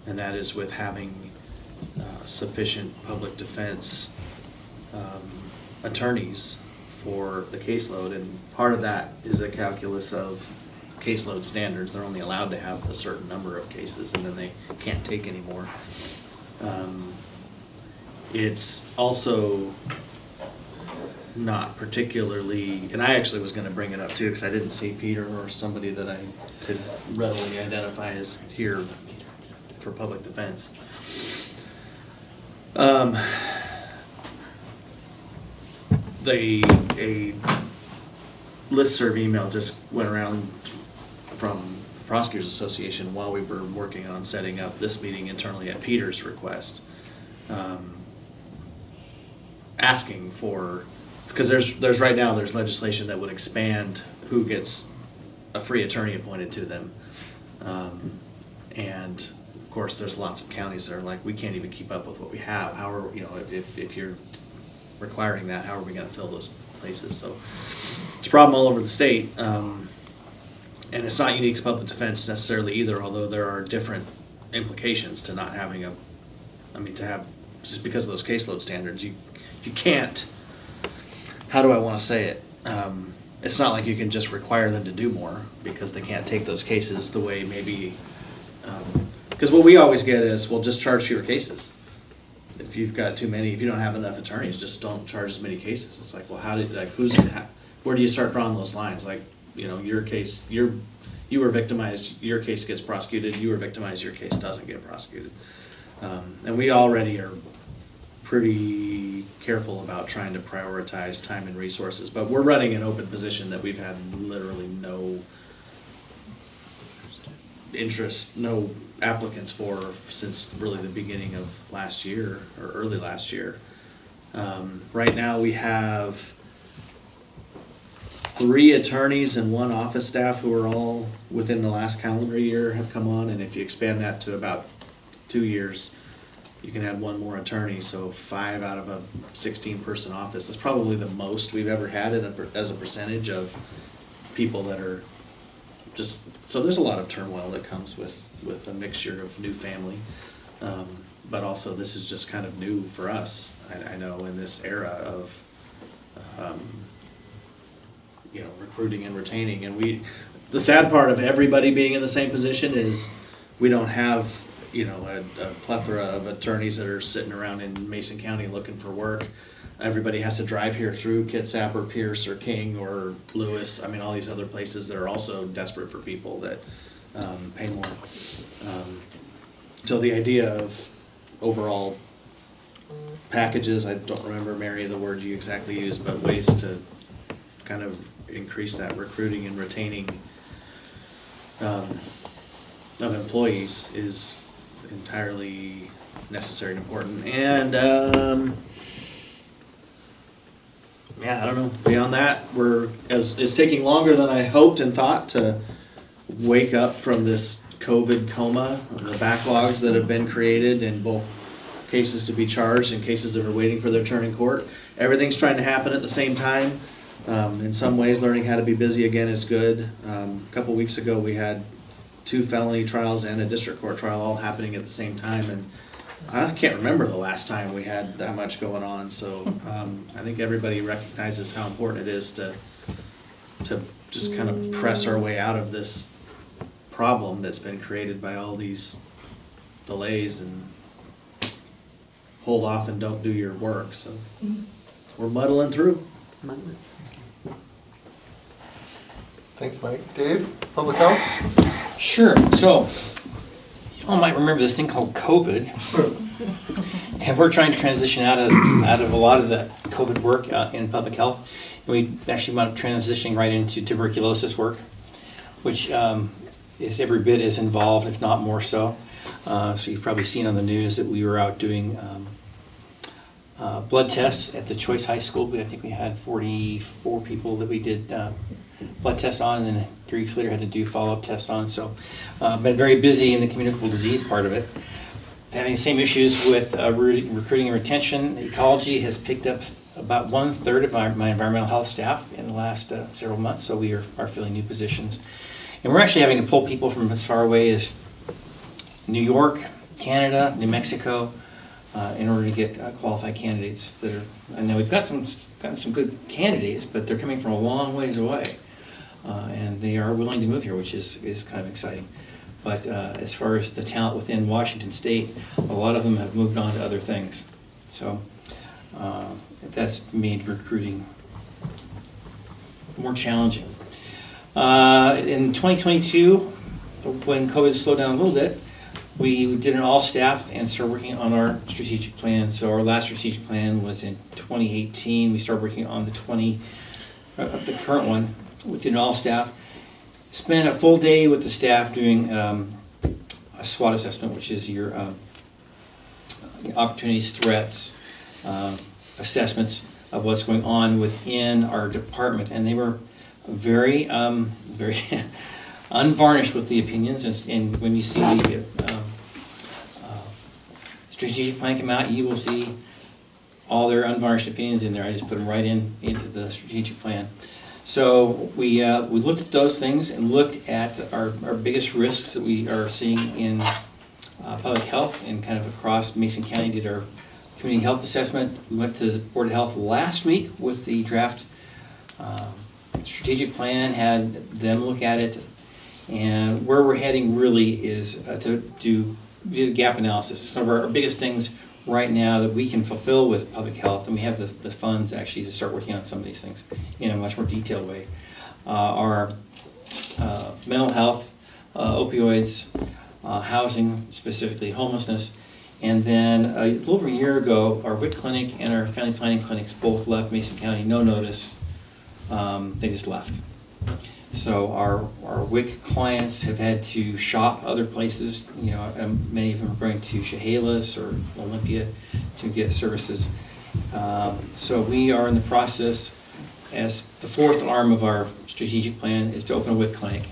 and that is with having sufficient public defense attorneys for the caseload, and part of that is a calculus of caseload standards. They're only allowed to have a certain number of cases and then they can't take any more. It's also not particularly, and I actually was gonna bring it up too because I didn't see Peter or somebody that I could readily identify as here for public defense. A listserv email just went around from the Prosecutors Association while we were working on setting up this meeting internally at Peter's request, asking for, because there's right now there's legislation that would expand who gets a free attorney appointed to them, and of course there's lots of counties that are like, we can't even keep up with what we have. How are, you know, if you're requiring that, how are we going to fill those places? So it's a problem all over the state, and it's not unique to public defense necessarily either, although there are different implications to not having to have, just because of those caseload standards, you can't, how do I want to say it? It's not like you can just require them to do more because they can't take those cases the way maybe, because what we always get is, well, just charge fewer cases. If you've got too many, if you don't have enough attorneys, just don't charge as many cases. It's like, well, where do you start drawing those lines? Like, you know, your case, you were victimized, your case gets prosecuted, you were victimized, your case doesn't get prosecuted. And we already are pretty careful about trying to prioritize time and resources, but we're running an open position that we've had literally no interest, no applicants for since really the beginning of last year or early last year. Right now we have 3 attorneys and 1 office staff who are all within the last calendar year have come on, and if you expand that to about 2 years, you can add 1 more attorney, so 5 out of a 16-person office. That's probably the most we've ever had as a percentage of people that are just, so there's a lot of turmoil that comes with a mixture of new family, but also this is just kind of new for us, I know, in this era of you know, recruiting and retaining, and the sad part of everybody being in the same position is we don't have, you know, a plethora of attorneys that are sitting around in Mason County looking for work. Everybody has to drive here through Kitsap or Pierce or King or Lewis. I mean, all these other places that are also desperate for people that pay more. So the idea of overall packages, I don't remember, Mary, the word you exactly used, but ways to kind of increase that recruiting and retaining of employees is entirely necessary and important. And yeah, I don't know. Beyond that, it's taking longer than I hoped and thought to wake up from this COVID coma, the backlogs that have been created in both cases to be charged and cases that are waiting for their turn in court. Everything's trying to happen at the same time. In some ways, learning how to be busy again is good. A couple weeks ago, we had 2 felony trials and a district court trial all happening at the same time, and I can't remember the last time we had that much going on. So I think everybody recognizes how important it is to just kind of press our way out of this problem that's been created by all these delays and hold off and don't do your work. So we're muddling through. Thanks, Mike. Dave, Public Health? Sure. So, you all might remember this thing called COVID. And we're trying to transition out of a lot of the COVID work in public health. And we actually wound up transitioning right into tuberculosis work, which is every bit as involved, if not more so. So you've probably seen on the news that we were out doing blood tests at the Choice High School. I think we had 44 people that we did blood tests on, and then 3 weeks later had to do follow-up tests on. So been very busy in the communicable disease part of it. Having the same issues with recruiting and retention. Ecology has picked up about 1/3 of my environmental health staff in the last several months, so we are filling new positions. And we're actually having to pull people from as far away as New York, Canada, New Mexico, in order to get qualified candidates that are, I know we've gotten some good candidates, but they're coming from a long ways away. And they are willing to move here, which is kind of exciting. But as far as the talent within Washington State, a lot of them have moved on to other things. So that's made recruiting more challenging. In 2022, when COVID slowed down a little bit, we did an all-staff and started working on our strategic plan. So our last strategic plan was in 2018. We started working on the current one. We did an all-staff. Spent a full day with the staff doing a SWOT assessment, which is your opportunities, threats, assessments of what's going on within our department. And they were very, very unvarnished with the opinions. And when you see the strategic plan come out, you will see all their unvarnished opinions in there. I just put them right into the strategic plan. So we looked at those things and looked at our biggest risks that we are seeing in public health and kind of across Mason County. Did our community health assessment. We went to the Board of Health last week with the draft strategic plan, had them look at it, and where we're heading really is to do a gap analysis. Some of our biggest things right now that we can fulfill with public health, and we have the funds actually to start working on some of these things in a much more detailed way, are mental health, opioids, housing, specifically homelessness, and then a little over a year ago, our WIC clinic and our family planning clinics both left Mason County, no notice. They just left. So our WIC clients have had to shop other places. You know, many of them are going to Chehalis or Olympia to get services. So we are in the process, as the 4th arm of our strategic plan is to open a WIC clinic.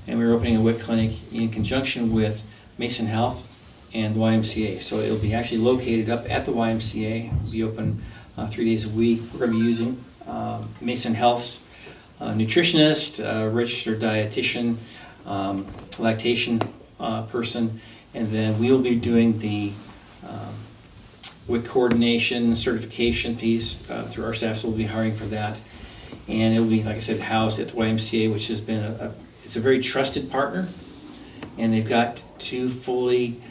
And we're opening a WIC clinic in conjunction with Mason Health and the YMCA. So it'll be actually located up at the YMCA. It'll be open 3 days a week. We're going to be using Mason Health's nutritionist, registered dietitian, lactation person, and then we'll be doing the WIC coordination, certification piece through our staff, so we'll be hiring for that. And it'll be, like I said, housed at the YMCA, which has been it's a very trusted partner, and they've got 2 fully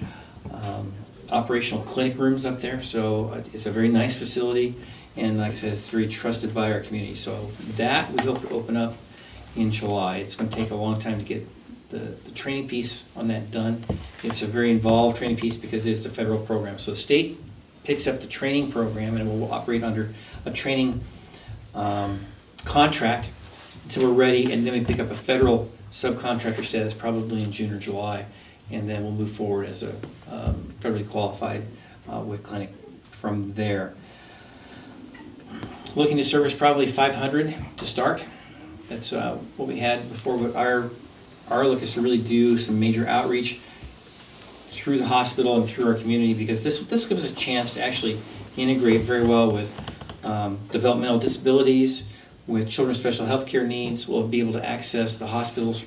operational clinic rooms up there, so it's a very nice facility, and like I said, it's very trusted by our community. So that we hope to open up in July. It's going to take a long time to get the training piece on that done. It's a very involved training piece because it's a federal program. So the state picks up the training program and will operate under a training contract until we're ready, and then we pick up a federal subcontractor status probably in June or July, and then we'll move forward as a federally qualified WIC clinic from there. Looking to service probably 500 to start. That's what we had before, but our look is to really do some major outreach through the hospital and through our community, because this gives us a chance to actually integrate very well with developmental disabilities, with children with special health care needs. We'll be able to access the hospital's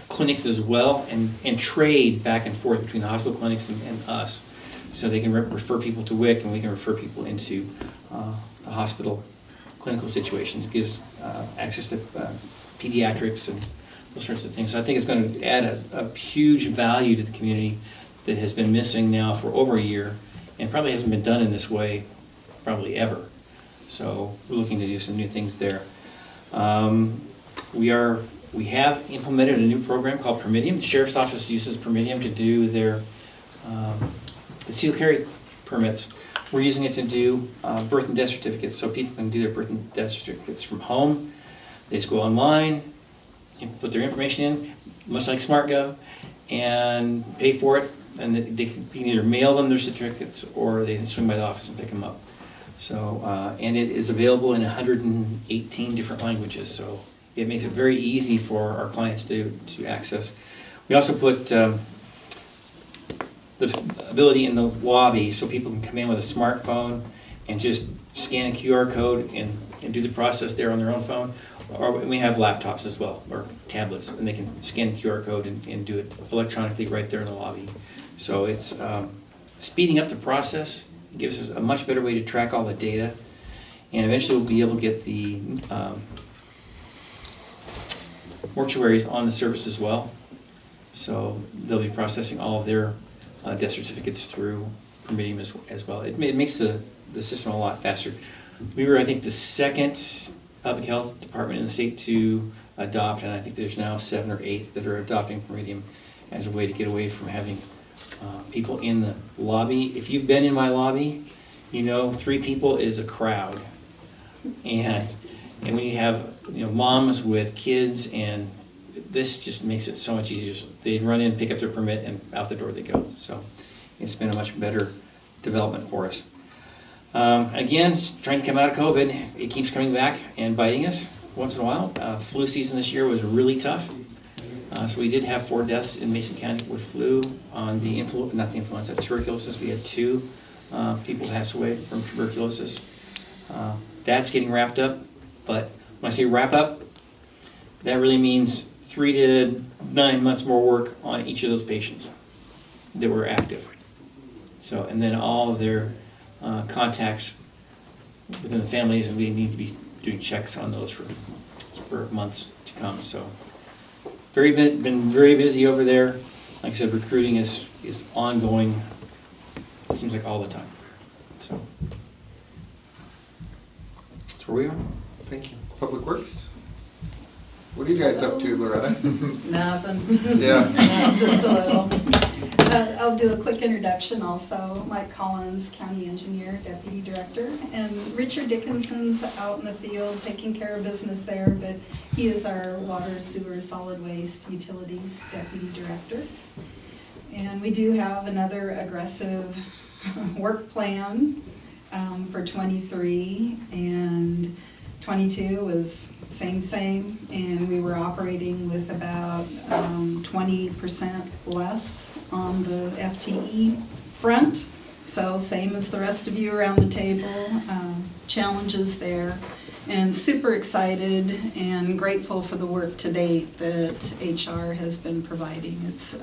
clinics as well, and trade back and forth between the hospital clinics and us. So they can refer people to WIC, and we can refer people into the hospital clinical situations. It gives access to pediatrics and those sorts of things. So I think it's going to add a huge value to the community that has been missing now for over a year, and probably hasn't been done in this way probably ever. So we're looking to do some new things there. We have implemented a new program called Permidium. The Sheriff's Office uses Permidium to do their concealed carry permits. We're using it to do birth and death certificates, so people can do their birth and death certificates from home. They just go online, and put their information in, much like SmartGov, and pay for it, and they can either mail them their certificates or they can swing by the office and pick them up. So, and it is available in 118 different languages, so it makes it very easy for our clients to access. We also put the ability in the lobby so people can come in with a smartphone and just scan a QR code and do the process there on their own phone. Or we have laptops as well, or tablets, and they can scan the QR code and do it electronically right there in the lobby. So it's speeding up the process. It gives us a much better way to track all the data, and eventually we'll be able to get the mortuaries on the service as well. So they'll be processing all of their death certificates through Permidium as well. It makes the system a lot faster. We were, I think, the second public health department in the state to adopt, and I think there's now 7 or 8 that are adopting Permidium as a way to get away from having people in the lobby. If you've been in my lobby, you know 3 people is a crowd, and when you have moms with kids, and this just makes it so much easier. They run in, pick up their permit, and out the door they go. So it's been a much better development for us. Again, trying to come out of COVID, it keeps coming back and biting us once in a while. Flu season this year was really tough. So we did have 4 deaths in Mason County with flu on the tuberculosis. We had 2 people pass away from tuberculosis. That's getting wrapped up, but when I say wrap up, that really means 3 to 9 months more work on each of those patients that were active. So, and then all of their contacts within the families, and we need to be doing checks on those for months to come. So, been very busy over there. Like I said, recruiting is ongoing. It seems like all the time. So that's where we are. Thank you. Public Works. What are you guys up to, Loretta? Nothing. Yeah. Just a little. I'll do a quick introduction also. Mike Collins, County Engineer, Deputy Director, and Richard Dickinson's out in the field taking care of business there, but he is our Water, Sewer, Solid Waste, Utilities Deputy Director. And we do have another aggressive work plan for 23, and 22 was same, and we were operating with about 20% less on the FTE front. So same as the rest of you around the table, challenges there. And super excited and grateful for the work to date that HR has been providing. It's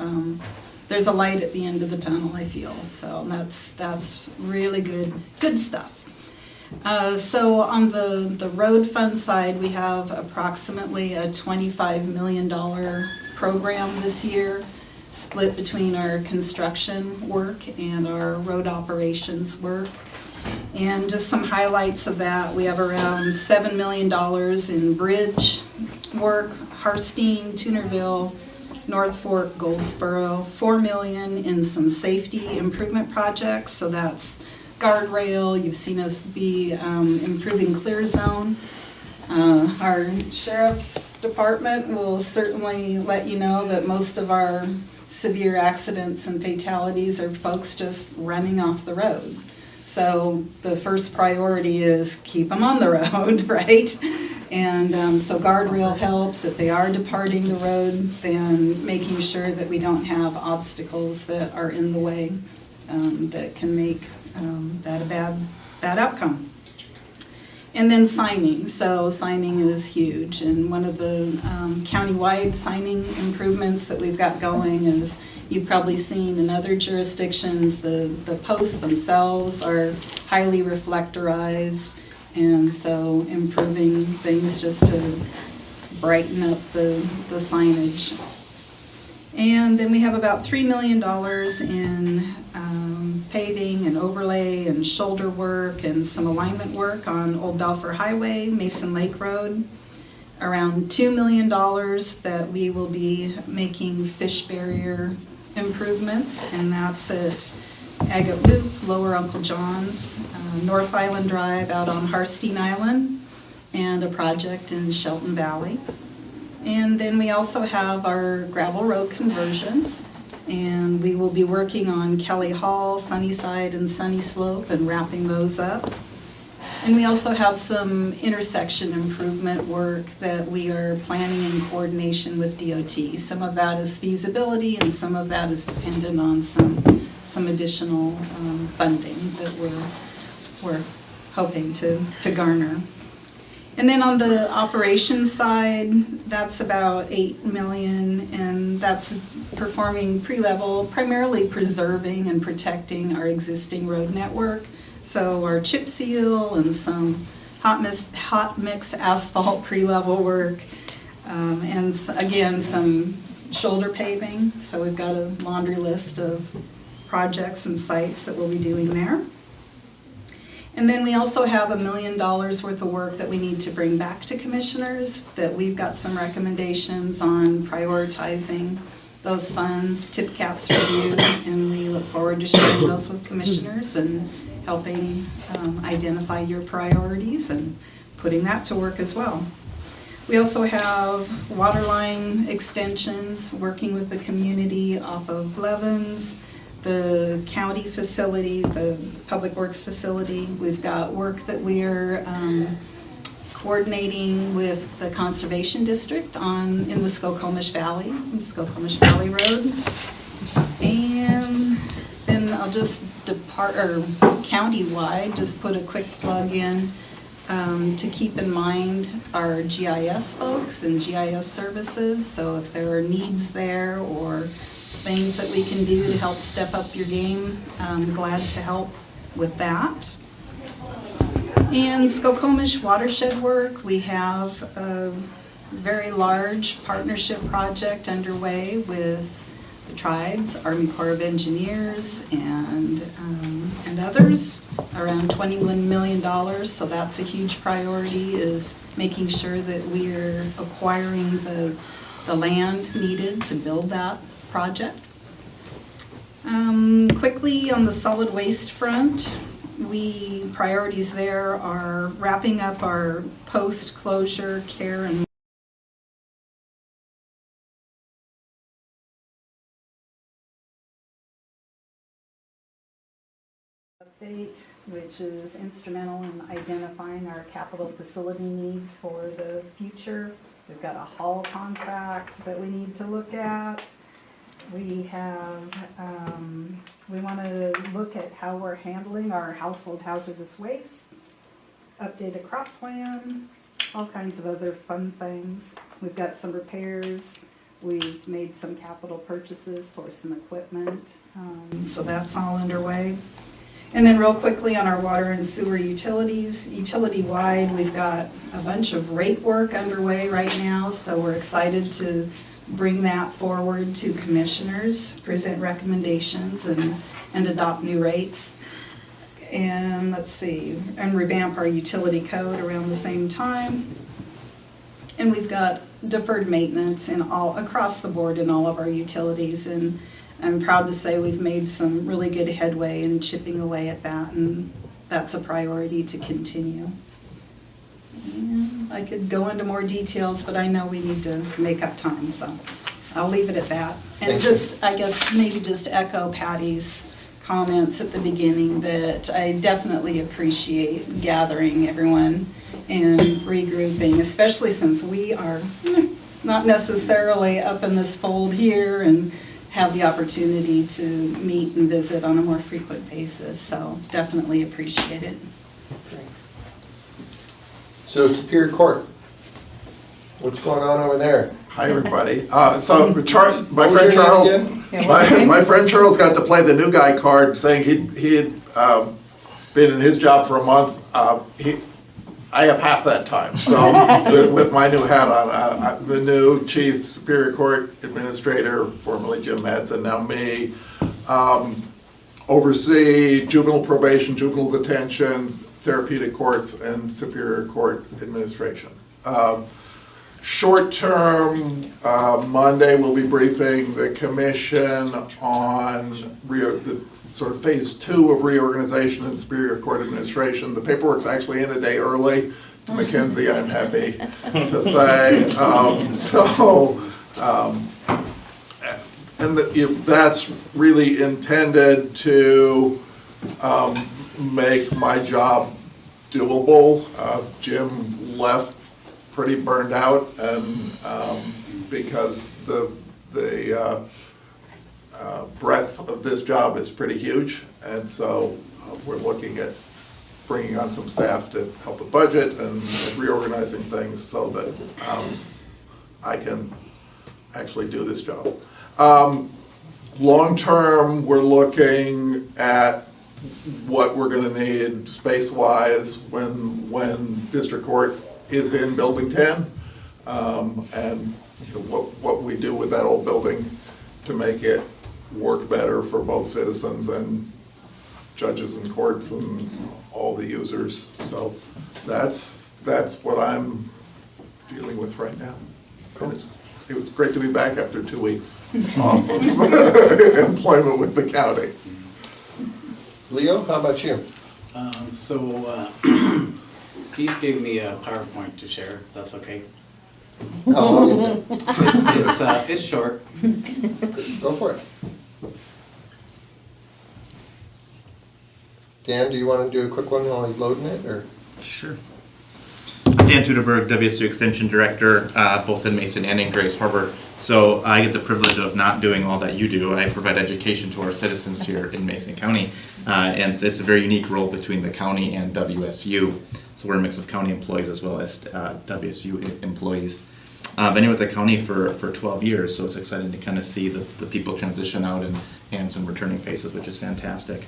there's a light at the end of the tunnel, I feel. So that's really good stuff. So on the road fund side, we have approximately a $25 million program this year, split between our construction work and our road operations work. And just some highlights of that, we have around $7 million in bridge work, Harstein, Toonerville, North Fork, Goldsboro, $4 million in some safety improvement projects, so that's guardrail, you've seen us be improving clear zone. Our sheriff's department will certainly let you know that most of our severe accidents and fatalities are folks just running off the road. So the first priority is keep them on the road, right? And so guardrail helps. If they are departing the road, then making sure that we don't have obstacles that are in the way that can make that a bad outcome. And then signing. So signing is huge. And one of the countywide signing improvements that we've got going is, you've probably seen in other jurisdictions, the posts themselves are highly reflectorized, and so improving things just to brighten up the signage. And then we have about $3 million in paving and overlay and shoulder work and some alignment work on Old Balfour Highway, Mason Lake Road. Around $2 million that we will be making fish barrier improvements, and that's at Agate Loop, Lower Uncle John's, North Island Drive out on Harstein Island, and a project in Shelton Valley. And then we also have our gravel road conversions, and we will be working on Kelly Hall, Sunnyside, and Sunny Slope and wrapping those up. And we also have some intersection improvement work that we are planning in coordination with DOT. Some of that is feasibility, and some of that is dependent on some additional funding that we're hoping to garner. And then on the operations side, that's about $8 million, and that's performing pre-level, primarily preserving and protecting our existing road network. So our chip seal and some hot mix asphalt pre-level work, and again, some shoulder paving. So we've got a laundry list of projects and sites that we'll be doing there. And then we also have $1 million worth of work that we need to bring back to commissioners, that we've got some recommendations on prioritizing those funds, tip caps review, and we look forward to sharing those with commissioners and helping identify your priorities and putting that to work as well. We also have water line extensions, working with the community off of Blevins, the county facility, the Public Works facility. We've got work that we're coordinating with the Conservation District in the Skokomish Valley, Road. And then I'll just countywide, just put a quick plug in to keep in mind our GIS folks and GIS services. So if there are needs there or things that we can do to help step up your game, I'm glad to help with that. And Skokomish watershed work, we have a very large partnership project underway with the tribes, Army Corps of Engineers, and others, around $21 million. So that's a huge priority, is making sure that we're acquiring the land needed to build that project. Quickly on the solid waste front, priorities there are wrapping up our post-closure care and update, which is instrumental in identifying our capital facility needs for the future. We've got a haul contract that we need to look at. We have, we want to look at how we're handling our household hazardous waste, update a crop plan, all kinds of other fun things. We've got some repairs. We've made some capital purchases for some equipment, so that's all underway. And then real quickly on our water and sewer utilities, utility-wide, we've got a bunch of rate work underway right now, so we're excited to bring that forward to commissioners, present recommendations, and adopt new rates. And let's see, and revamp our utility code around the same time. And we've got deferred maintenance across the board in all of our utilities, and I'm proud to say we've made some really good headway in chipping away at that, and that's a priority to continue. And I could go into more details, but I know we need to make up time, so I'll leave it at that. And just, I guess, maybe just echo Patty's comments at the beginning that I definitely appreciate gathering everyone and regrouping, especially since we are not necessarily up in this fold here and have the opportunity to meet and visit on a more frequent basis, so definitely appreciate it. So Superior Court, what's going on over there? Hi, everybody. My friend Charles got to play the new guy card, saying he had been in his job for a month. I have half that time, so with my new hat on, the new Chief Superior Court Administrator, formerly Jim Madsen, now me, oversee juvenile probation, juvenile detention, therapeutic courts, and Superior Court Administration. Short term, Monday we'll be briefing the commission on the sort of phase 2 of reorganization in Superior Court Administration. The paperwork's actually in a day early to Mackenzie, I'm happy to say. That's really intended to make my job doable. Jim left pretty burned out, and because the breadth of this job is pretty huge, and so we're looking at bringing on some staff to help with budget and reorganizing things so that I can actually do this job. Long term, we're looking at what we're going to need space-wise when District Court is in Building 10, and what we do with that old building to make it work better for both citizens and judges and courts and all the users. So that's what I'm dealing with right now. It was great to be back after 2 weeks off of employment with the county. Leo, how about you? Steve gave me a PowerPoint to share, if that's okay. How long is it? It's short. Go for it. Dan, do you want to do a quick one while he's loading it, or? Sure. I'm Dan Tuderberg, WSU Extension Director, both in Mason and in Grace Harbor. So I get the privilege of not doing all that you do. I provide education to our citizens here in Mason County, and it's a very unique role between the county and WSU. So we're a mix of county employees as well as WSU employees. I've been with the county for 12 years, so it's exciting to kind of see the people transition out and some returning faces, which is fantastic.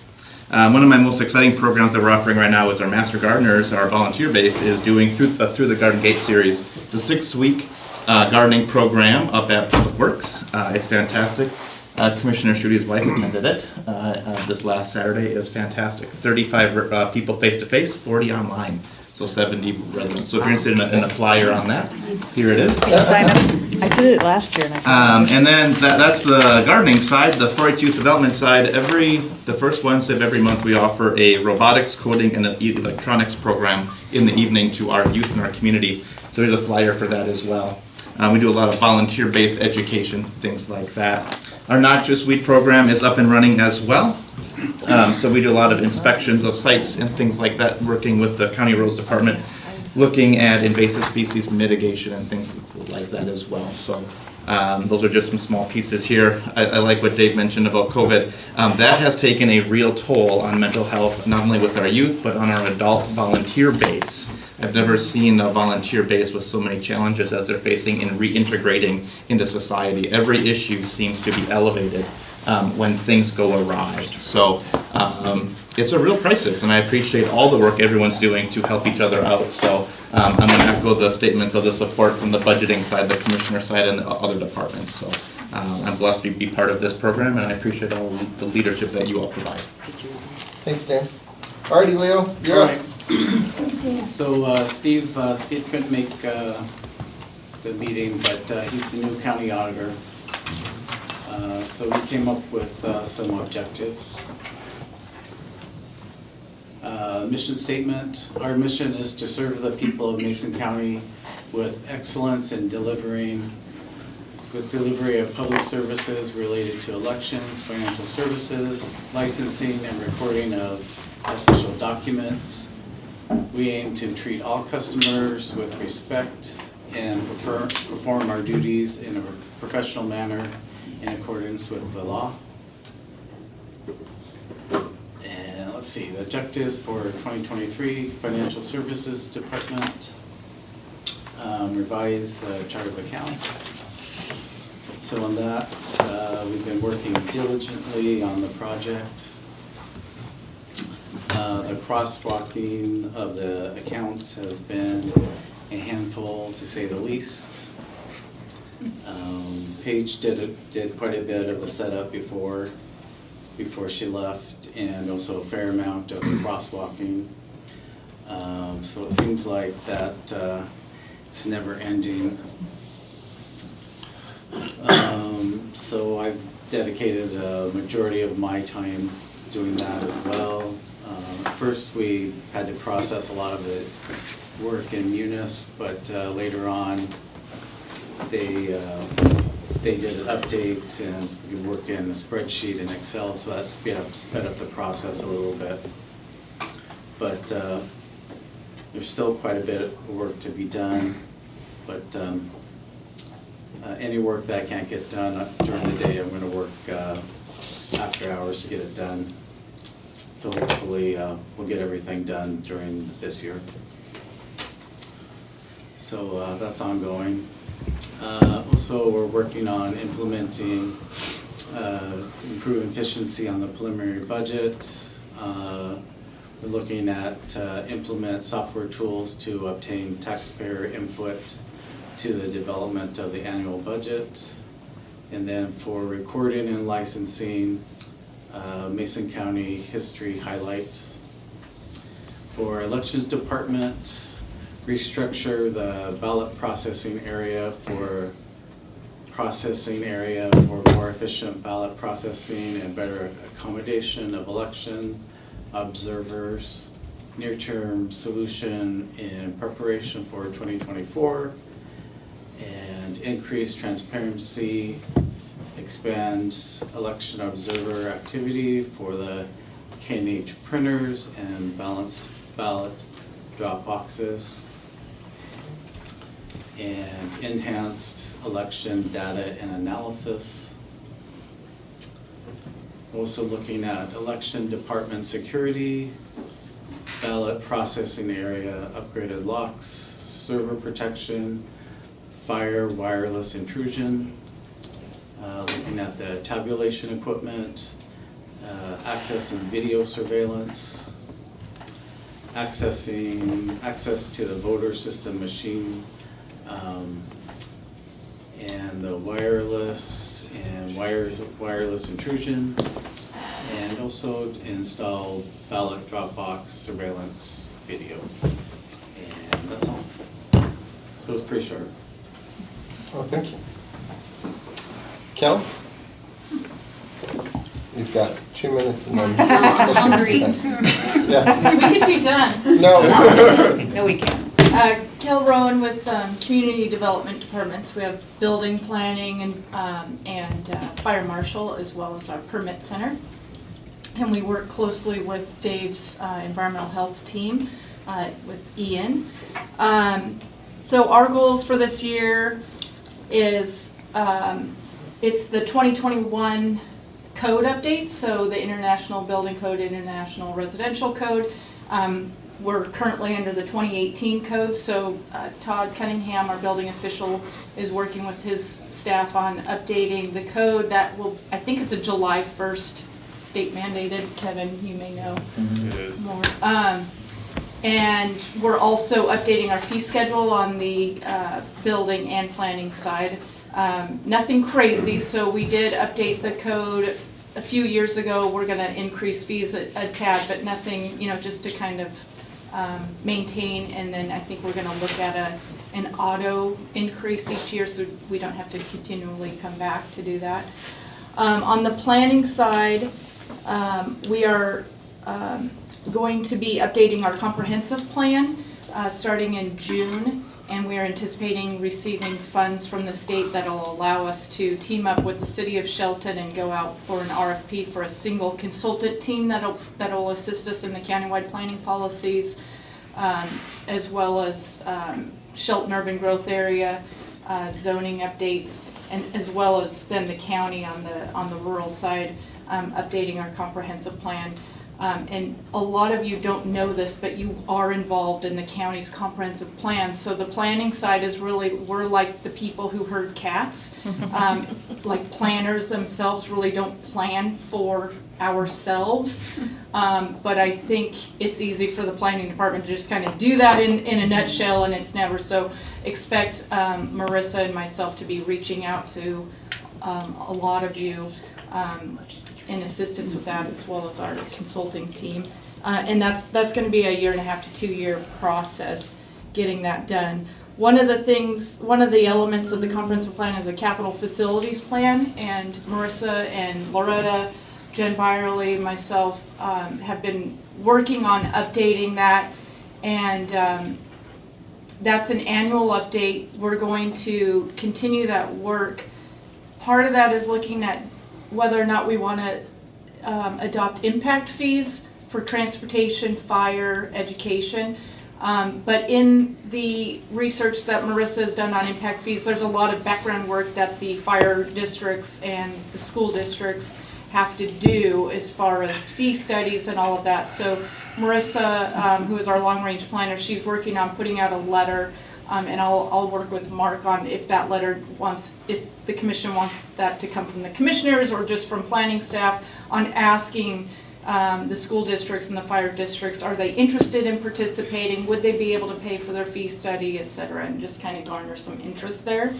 One of my most exciting programs that we're offering right now is our Master Gardeners. Our volunteer base is doing Through the Garden Gate series. It's a 6-week gardening program up at Public Works. It's fantastic. Commissioner Schuette's wife attended it this last Saturday. It was fantastic. 35 people face-to-face, 40 online. So 70 residents. So if you're interested in a flyer on that, here it is. Sign up. I did it last year. And then that's the gardening side. The 4-H youth development side. The first Wednesday of every month, we offer a robotics, coding, and an electronics program in the evening to our youth in our community. So there's a flyer for that as well. We do a lot of volunteer-based education, things like that. Our Not Just Weed program is up and running as well. So we do a lot of inspections of sites and things like that, working with the County Roads Department, looking at invasive species mitigation and things like that as well. So those are just some small pieces here. I like what Dave mentioned about COVID. That has taken a real toll on mental health, not only with our youth, but on our adult volunteer base. I've never seen a volunteer base with so many challenges as they're facing in reintegrating into society. Every issue seems to be elevated when things go awry. So it's a real crisis, and I appreciate all the work everyone's doing to help each other out. So I'm going to echo the statements of the support from the budgeting side, the commissioner side, and the other departments. So I'm blessed to be part of this program, and I appreciate all the leadership that you all provide. Thanks, Dan. Alrighty, Leo, you're up. So Steve couldn't make the meeting, but he's the new county auditor. So we came up with some objectives. Mission statement. Our mission is to serve the people of Mason County with excellence in delivery of public services related to elections, financial services, licensing, and recording of official documents. We aim to treat all customers with respect and perform our duties in a professional manner in accordance with the law. And let's see, the objectives for 2023, Financial Services Department, revise chart of accounts. So on that, we've been working diligently on the project. The crosswalking of the accounts has been a handful, to say the least. Paige did quite a bit of the setup before she left, and also a fair amount of the crosswalking. So it seems like that it's never ending. So I've dedicated a majority of my time doing that as well. First, we had to process a lot of the work in Munis, but later on, they did an update and we could work in a spreadsheet in Excel, so that sped up the process a little bit. But there's still quite a bit of work to be done, but any work that I can't get done during the day, I'm going to work after hours to get it done. So hopefully we'll get everything done during this year. So that's ongoing. Also, we're working on implementing improved efficiency on the preliminary budget. We're looking at implement software tools to obtain taxpayer input to the development of the annual budget. And then for recording and licensing, Mason County history highlight. For elections department, restructure the ballot processing area for more efficient ballot processing and better accommodation of election observers, near-term solution in preparation for 2024, and increase transparency, expand election observer activity for the K&H printers and ballot drop boxes, and enhanced election data and analysis. Also looking at election department security, ballot processing area, upgraded locks, server protection, fire wireless intrusion, looking at the tabulation equipment, access and video surveillance, access to the voter system machine, and the wireless intrusion, and also install ballot Dropbox surveillance video. And that's all. So it's pretty short. Oh, thank you. Kel? You've got 2 minutes and then. I'm hungry. Yeah. We could be done. No. No, we can't. Kel Rowan with Community Development Departments. We have building planning and fire marshal, as well as our permit center. And we work closely with Dave's environmental health team, with Ian. So our goals for this year is it's the 2021 code updates, so the International Building Code, International Residential Code. We're currently under the 2018 code, so Todd Cunningham, our building official, is working with his staff on updating the code. That will, I think it's a July 1st state mandated. Kevin, you may know It is. more. And we're also updating our fee schedule on the building and planning side. Nothing crazy, so we did update the code a few years ago. We're gonna increase fees a tad, but nothing, you know, just to kind of maintain. And then I think we're gonna look at an auto increase each year, so we don't have to continually come back to do that. On the planning side, we are going to be updating our comprehensive plan starting in June, and we are anticipating receiving funds from the state that'll allow us to team up with the city of Shelton and go out for an RFP for a single consultant team that'll assist us in the countywide planning policies, as well as Shelton urban growth area, zoning updates, and as well as then the county on the rural side, updating our comprehensive plan. And a lot of you don't know this, but you are involved in the county's comprehensive plan. So the planning side is really, we're like the people who herd cats. Like planners themselves really don't plan for ourselves. But I think it's easy for the planning department to just kind of do that in a nutshell, and it's never. So expect Marissa and myself to be reaching out to a lot of you in assistance with that, as well as our consulting team. And that's gonna be a 1.5 to 2 year process getting that done. One of the elements of the comprehensive plan is a capital facilities plan, and Marissa and Loretta, Jen Byerly, myself have been working on updating that, and that's an annual update. We're going to continue that work. Part of that is looking at whether or not we want to adopt impact fees for transportation, fire, education. But in the research that Marissa has done on impact fees, there's a lot of background work that the fire districts and the school districts have to do as far as fee studies and all of that. So Marissa, who is our long-range planner, she's working on putting out a letter, and I'll work with Mark on if that letter if the commission wants that to come from the commissioners or just from planning staff, on asking the school districts and the fire districts, are they interested in participating? Would they be able to pay for their fee study, et cetera, and just kind of garner some interest there.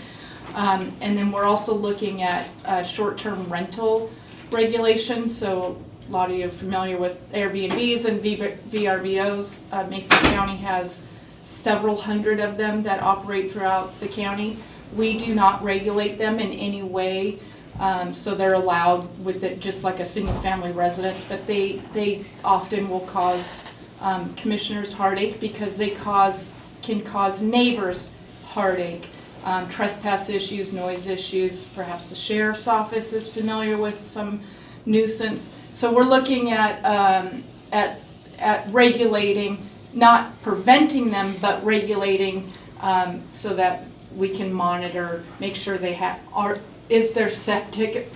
And then we're also looking at short-term rental regulations. So a lot of you are familiar with Airbnbs and VRBOs. Mason County has several hundred of them that operate throughout the county. We do not regulate them in any way, so they're allowed with it just like a single-family residence, but they often will cause commissioners heartache because they can cause neighbors heartache. Trespass issues, noise issues, perhaps the sheriff's office is familiar with some nuisance. So we're looking at regulating, not preventing them, but regulating so that we can monitor, make sure they is their septic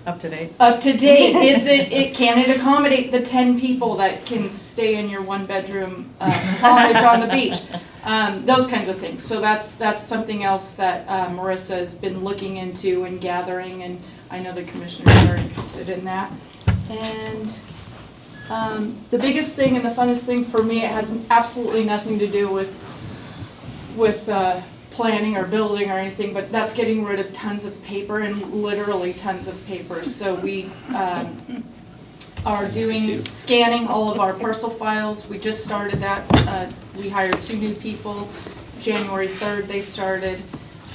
Up to date. Up to date. Can it accommodate the 10 people that can stay in your 1-bedroom cottage on the beach? Those kinds of things. So that's something else that Marissa has been looking into and gathering, and I know the commissioners are interested in that. And the biggest thing and the funnest thing for me, it has absolutely nothing to do with planning or building or anything, but that's getting rid of tons of paper, and literally tons of paper. So we are scanning all of our parcel files. We just started that. We hired 2 new people. January 3rd they started.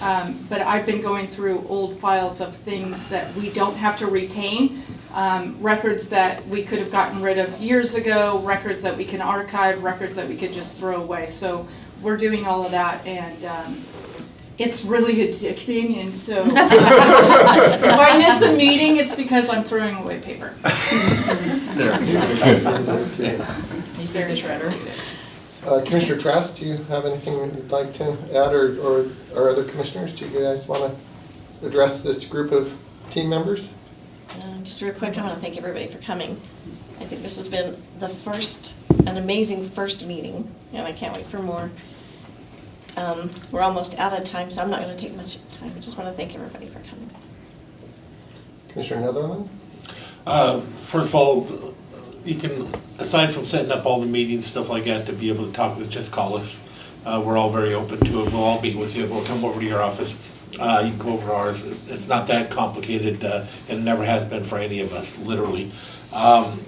But I've been going through old files of things that we don't have to retain. Records that we could have gotten rid of years ago, records that we can archive, records that we could just throw away. So we're doing all of that, and it's really addicting, and so if I miss a meeting, it's because I'm throwing away paper. He's very shredder. Commissioner Trask, do you have anything you'd like to add, or other commissioners? Do you guys want to address this group of team members? Just real quick, I want to thank everybody for coming. I think this has been an amazing first meeting, and I can't wait for more. We're almost out of time, so I'm not going to take much time. I just want to thank everybody for coming. Commissioner Netherland? First of all, you can, aside from setting up all the meetings, stuff like that, to be able to talk with, just call us. We're all very open to it. We'll all be with you. We'll come over to your office. You can come over to ours. It's not that complicated, and it never has been for any of us, literally. I'm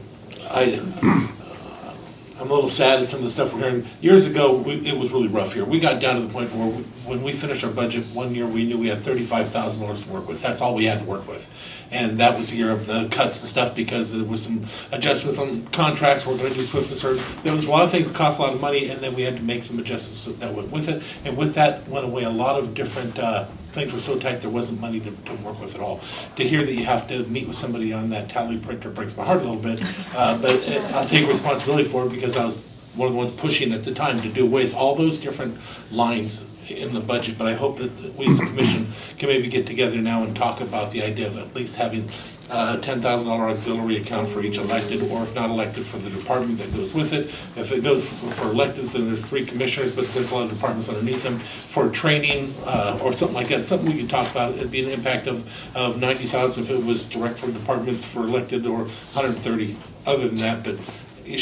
a little sad at some of the stuff we're hearing. Years ago, it was really rough here. We got down to the point where when we finished our budget one year, we knew we had $35,000 to work with. That's all we had to work with. And that was the year of the cuts and stuff because there was some adjustments on contracts. We're gonna do Swift and Certain. There was a lot of things that cost a lot of money, and then we had to make some adjustments that went with it. And with that went away a lot of different, things were so tight there wasn't money to work with at all. To hear that you have to meet with somebody on that tally printer breaks my heart a little bit, but I'll take responsibility for it because I was one of the ones pushing at the time to do away with all those different lines in the budget. But I hope that we as a commission can maybe get together now and talk about the idea of at least having a $10,000 auxiliary account for each elected, or if not elected, for the department that goes with it. If it goes for electeds, then there's 3 commissioners, but there's a lot of departments underneath them for training, or something like that. Something we could talk about. It'd be an impact of $90,000 if it was direct for departments for elected, or $130 other than that. But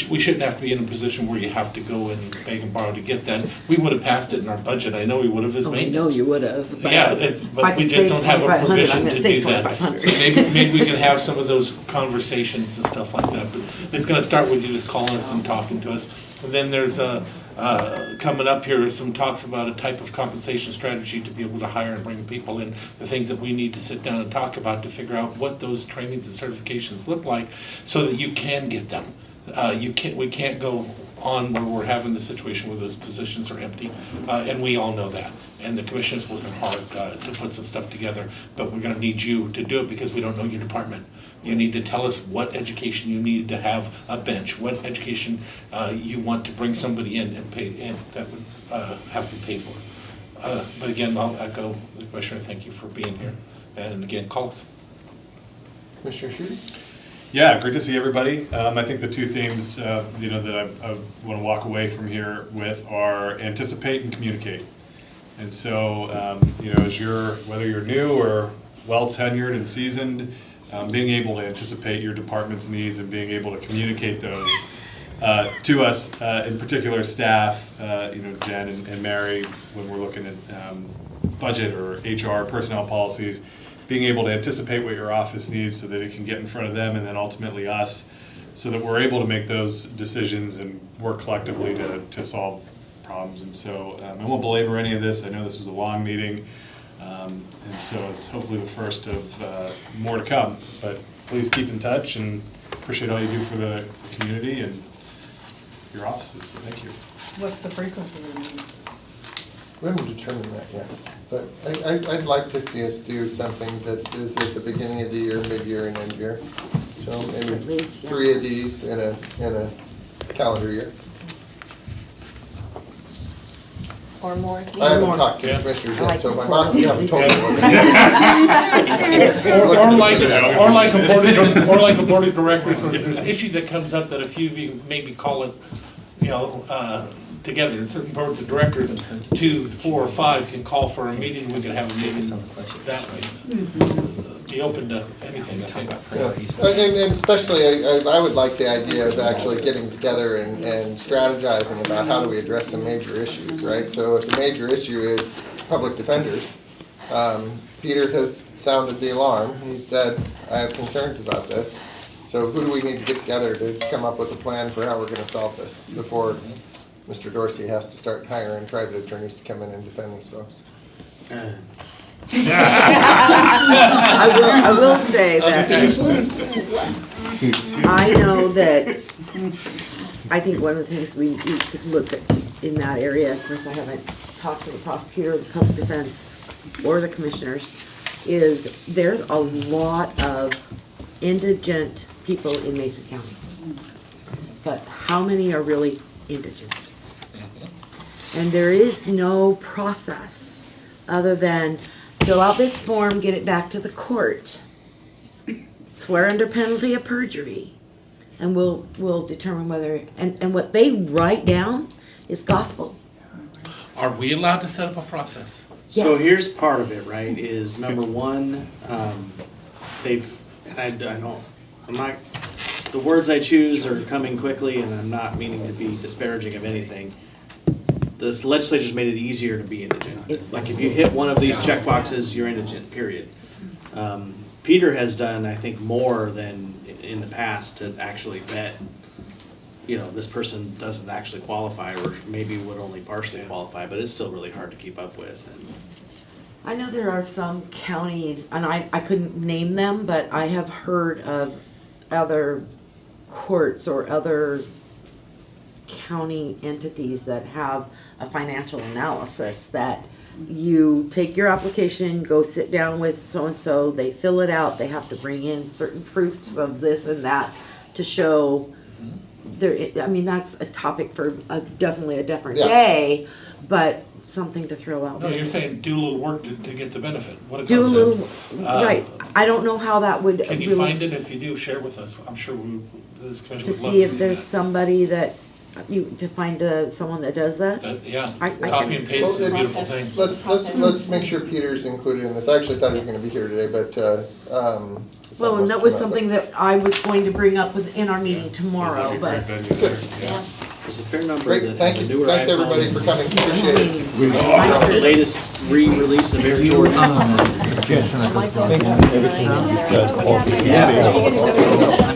we shouldn't have to be in a position where you have to go and beg and borrow to get that. We would have passed it in our budget. I know we would have as maintenance. I know you would have. Yeah, but we just don't have a provision to do that. So maybe we can have some of those conversations and stuff like that. But it's gonna start with you just calling us and talking to us. And then there's coming up here is some talks about a type of compensation strategy to be able to hire and bring people in, the things that we need to sit down and talk about to figure out what those trainings and certifications look like so that you can get them. We can't go on where we're having the situation where those positions are empty, and we all know that. And the commission is working hard to put some stuff together, but we're gonna need you to do it because we don't know your department. You need to tell us what education you need to have a bench, what education you want to bring somebody in and pay, and that would have to be paid for. But again, I'll echo the commissioner, thank you for being here. And again, call us. Commissioner Schutte? Yeah, great to see everybody. I think the 2 themes that I want to walk away from here with are anticipate and communicate. And so, as whether you're new or well tenured and seasoned, being able to anticipate your department's needs and being able to communicate those to us, in particular staff, Jen and Mary, when we're looking at budget or HR personnel policies. Being able to anticipate what your office needs so that it can get in front of them and then ultimately us, so that we're able to make those decisions and work collectively to solve problems. And so I won't belabor any of this. I know this was a long meeting, and so it's hopefully the first of more to come. But please keep in touch, and appreciate all you do for the community and your offices. So thank you. What's the frequency of the meetings? We haven't determined that yet, but I'd like to see us do something that is at the beginning of the year, mid-year, and end-year. So maybe 3 of these in a calendar year. Or more. I haven't talked to the commissioners yet, so my boss haven't told me. Or like a board of directors, or if there's an issue that comes up that a few of you maybe call it, together, certain boards of directors, 2, 4, or 5 can call for a meeting, we can have a meeting that way. Be open to anything, I think. Yeah. And especially, I would like the idea of actually getting together and strategizing about how do we address some major issues, right? So if the major issue is public defenders, Peter has sounded the alarm. He said, I have concerns about this. So who do we need to get together to come up with a plan for how we're going to solve this before Mr. Dorsey has to start hiring private attorneys to come in and defend these folks? I will say that I know that I think one of the things we could look at in that area, of course I haven't talked to the prosecutor, the public defense, or the commissioners, is there's a lot of indigent people in Mason County. But how many are really indigent? And there is no process other than fill out this form, get it back to the court, swear under penalty of perjury, and we'll determine whether, and what they write down is gospel. Are we allowed to set up a process? So here's part of it, right, is number one, and I don't I'm not, the words I choose are coming quickly, and I'm not meaning to be disparaging of anything. This legislature's made it easier to be indigent. Like, if you hit one of these check boxes, you're indigent, period. Peter has done, I think, more than in the past to actually vet, you know, this person doesn't actually qualify, or maybe would only partially qualify, but it's still really hard to keep up with. And I know there are some counties, and I couldn't name them, but I have heard of other courts or other county entities that have a financial analysis that you take your application, go sit down with so-and-so, they fill it out, they have to bring in certain proofs of this and that to show there, I mean, that's a topic for definitely a different day, but something to throw out. No, you're saying do a little work to get the benefit. What a Do a concept. little, right, I don't know how that would Can you really- find it? If you do, share with us. I'm sure this commission to would love see to if see there's that. somebody that, to find someone that does that? Yeah, I copy and paste is a beautiful thing. Let's make sure Peter's included in this. I actually thought he was gonna be here today, but, Well, and that was something that I was going to bring up in our meeting tomorrow, but. there's a fair number Great, that thank have you, the newer thanks iPhone. everybody for coming, appreciate it. The latest re-release of Air Jordan. Yes. Yeah.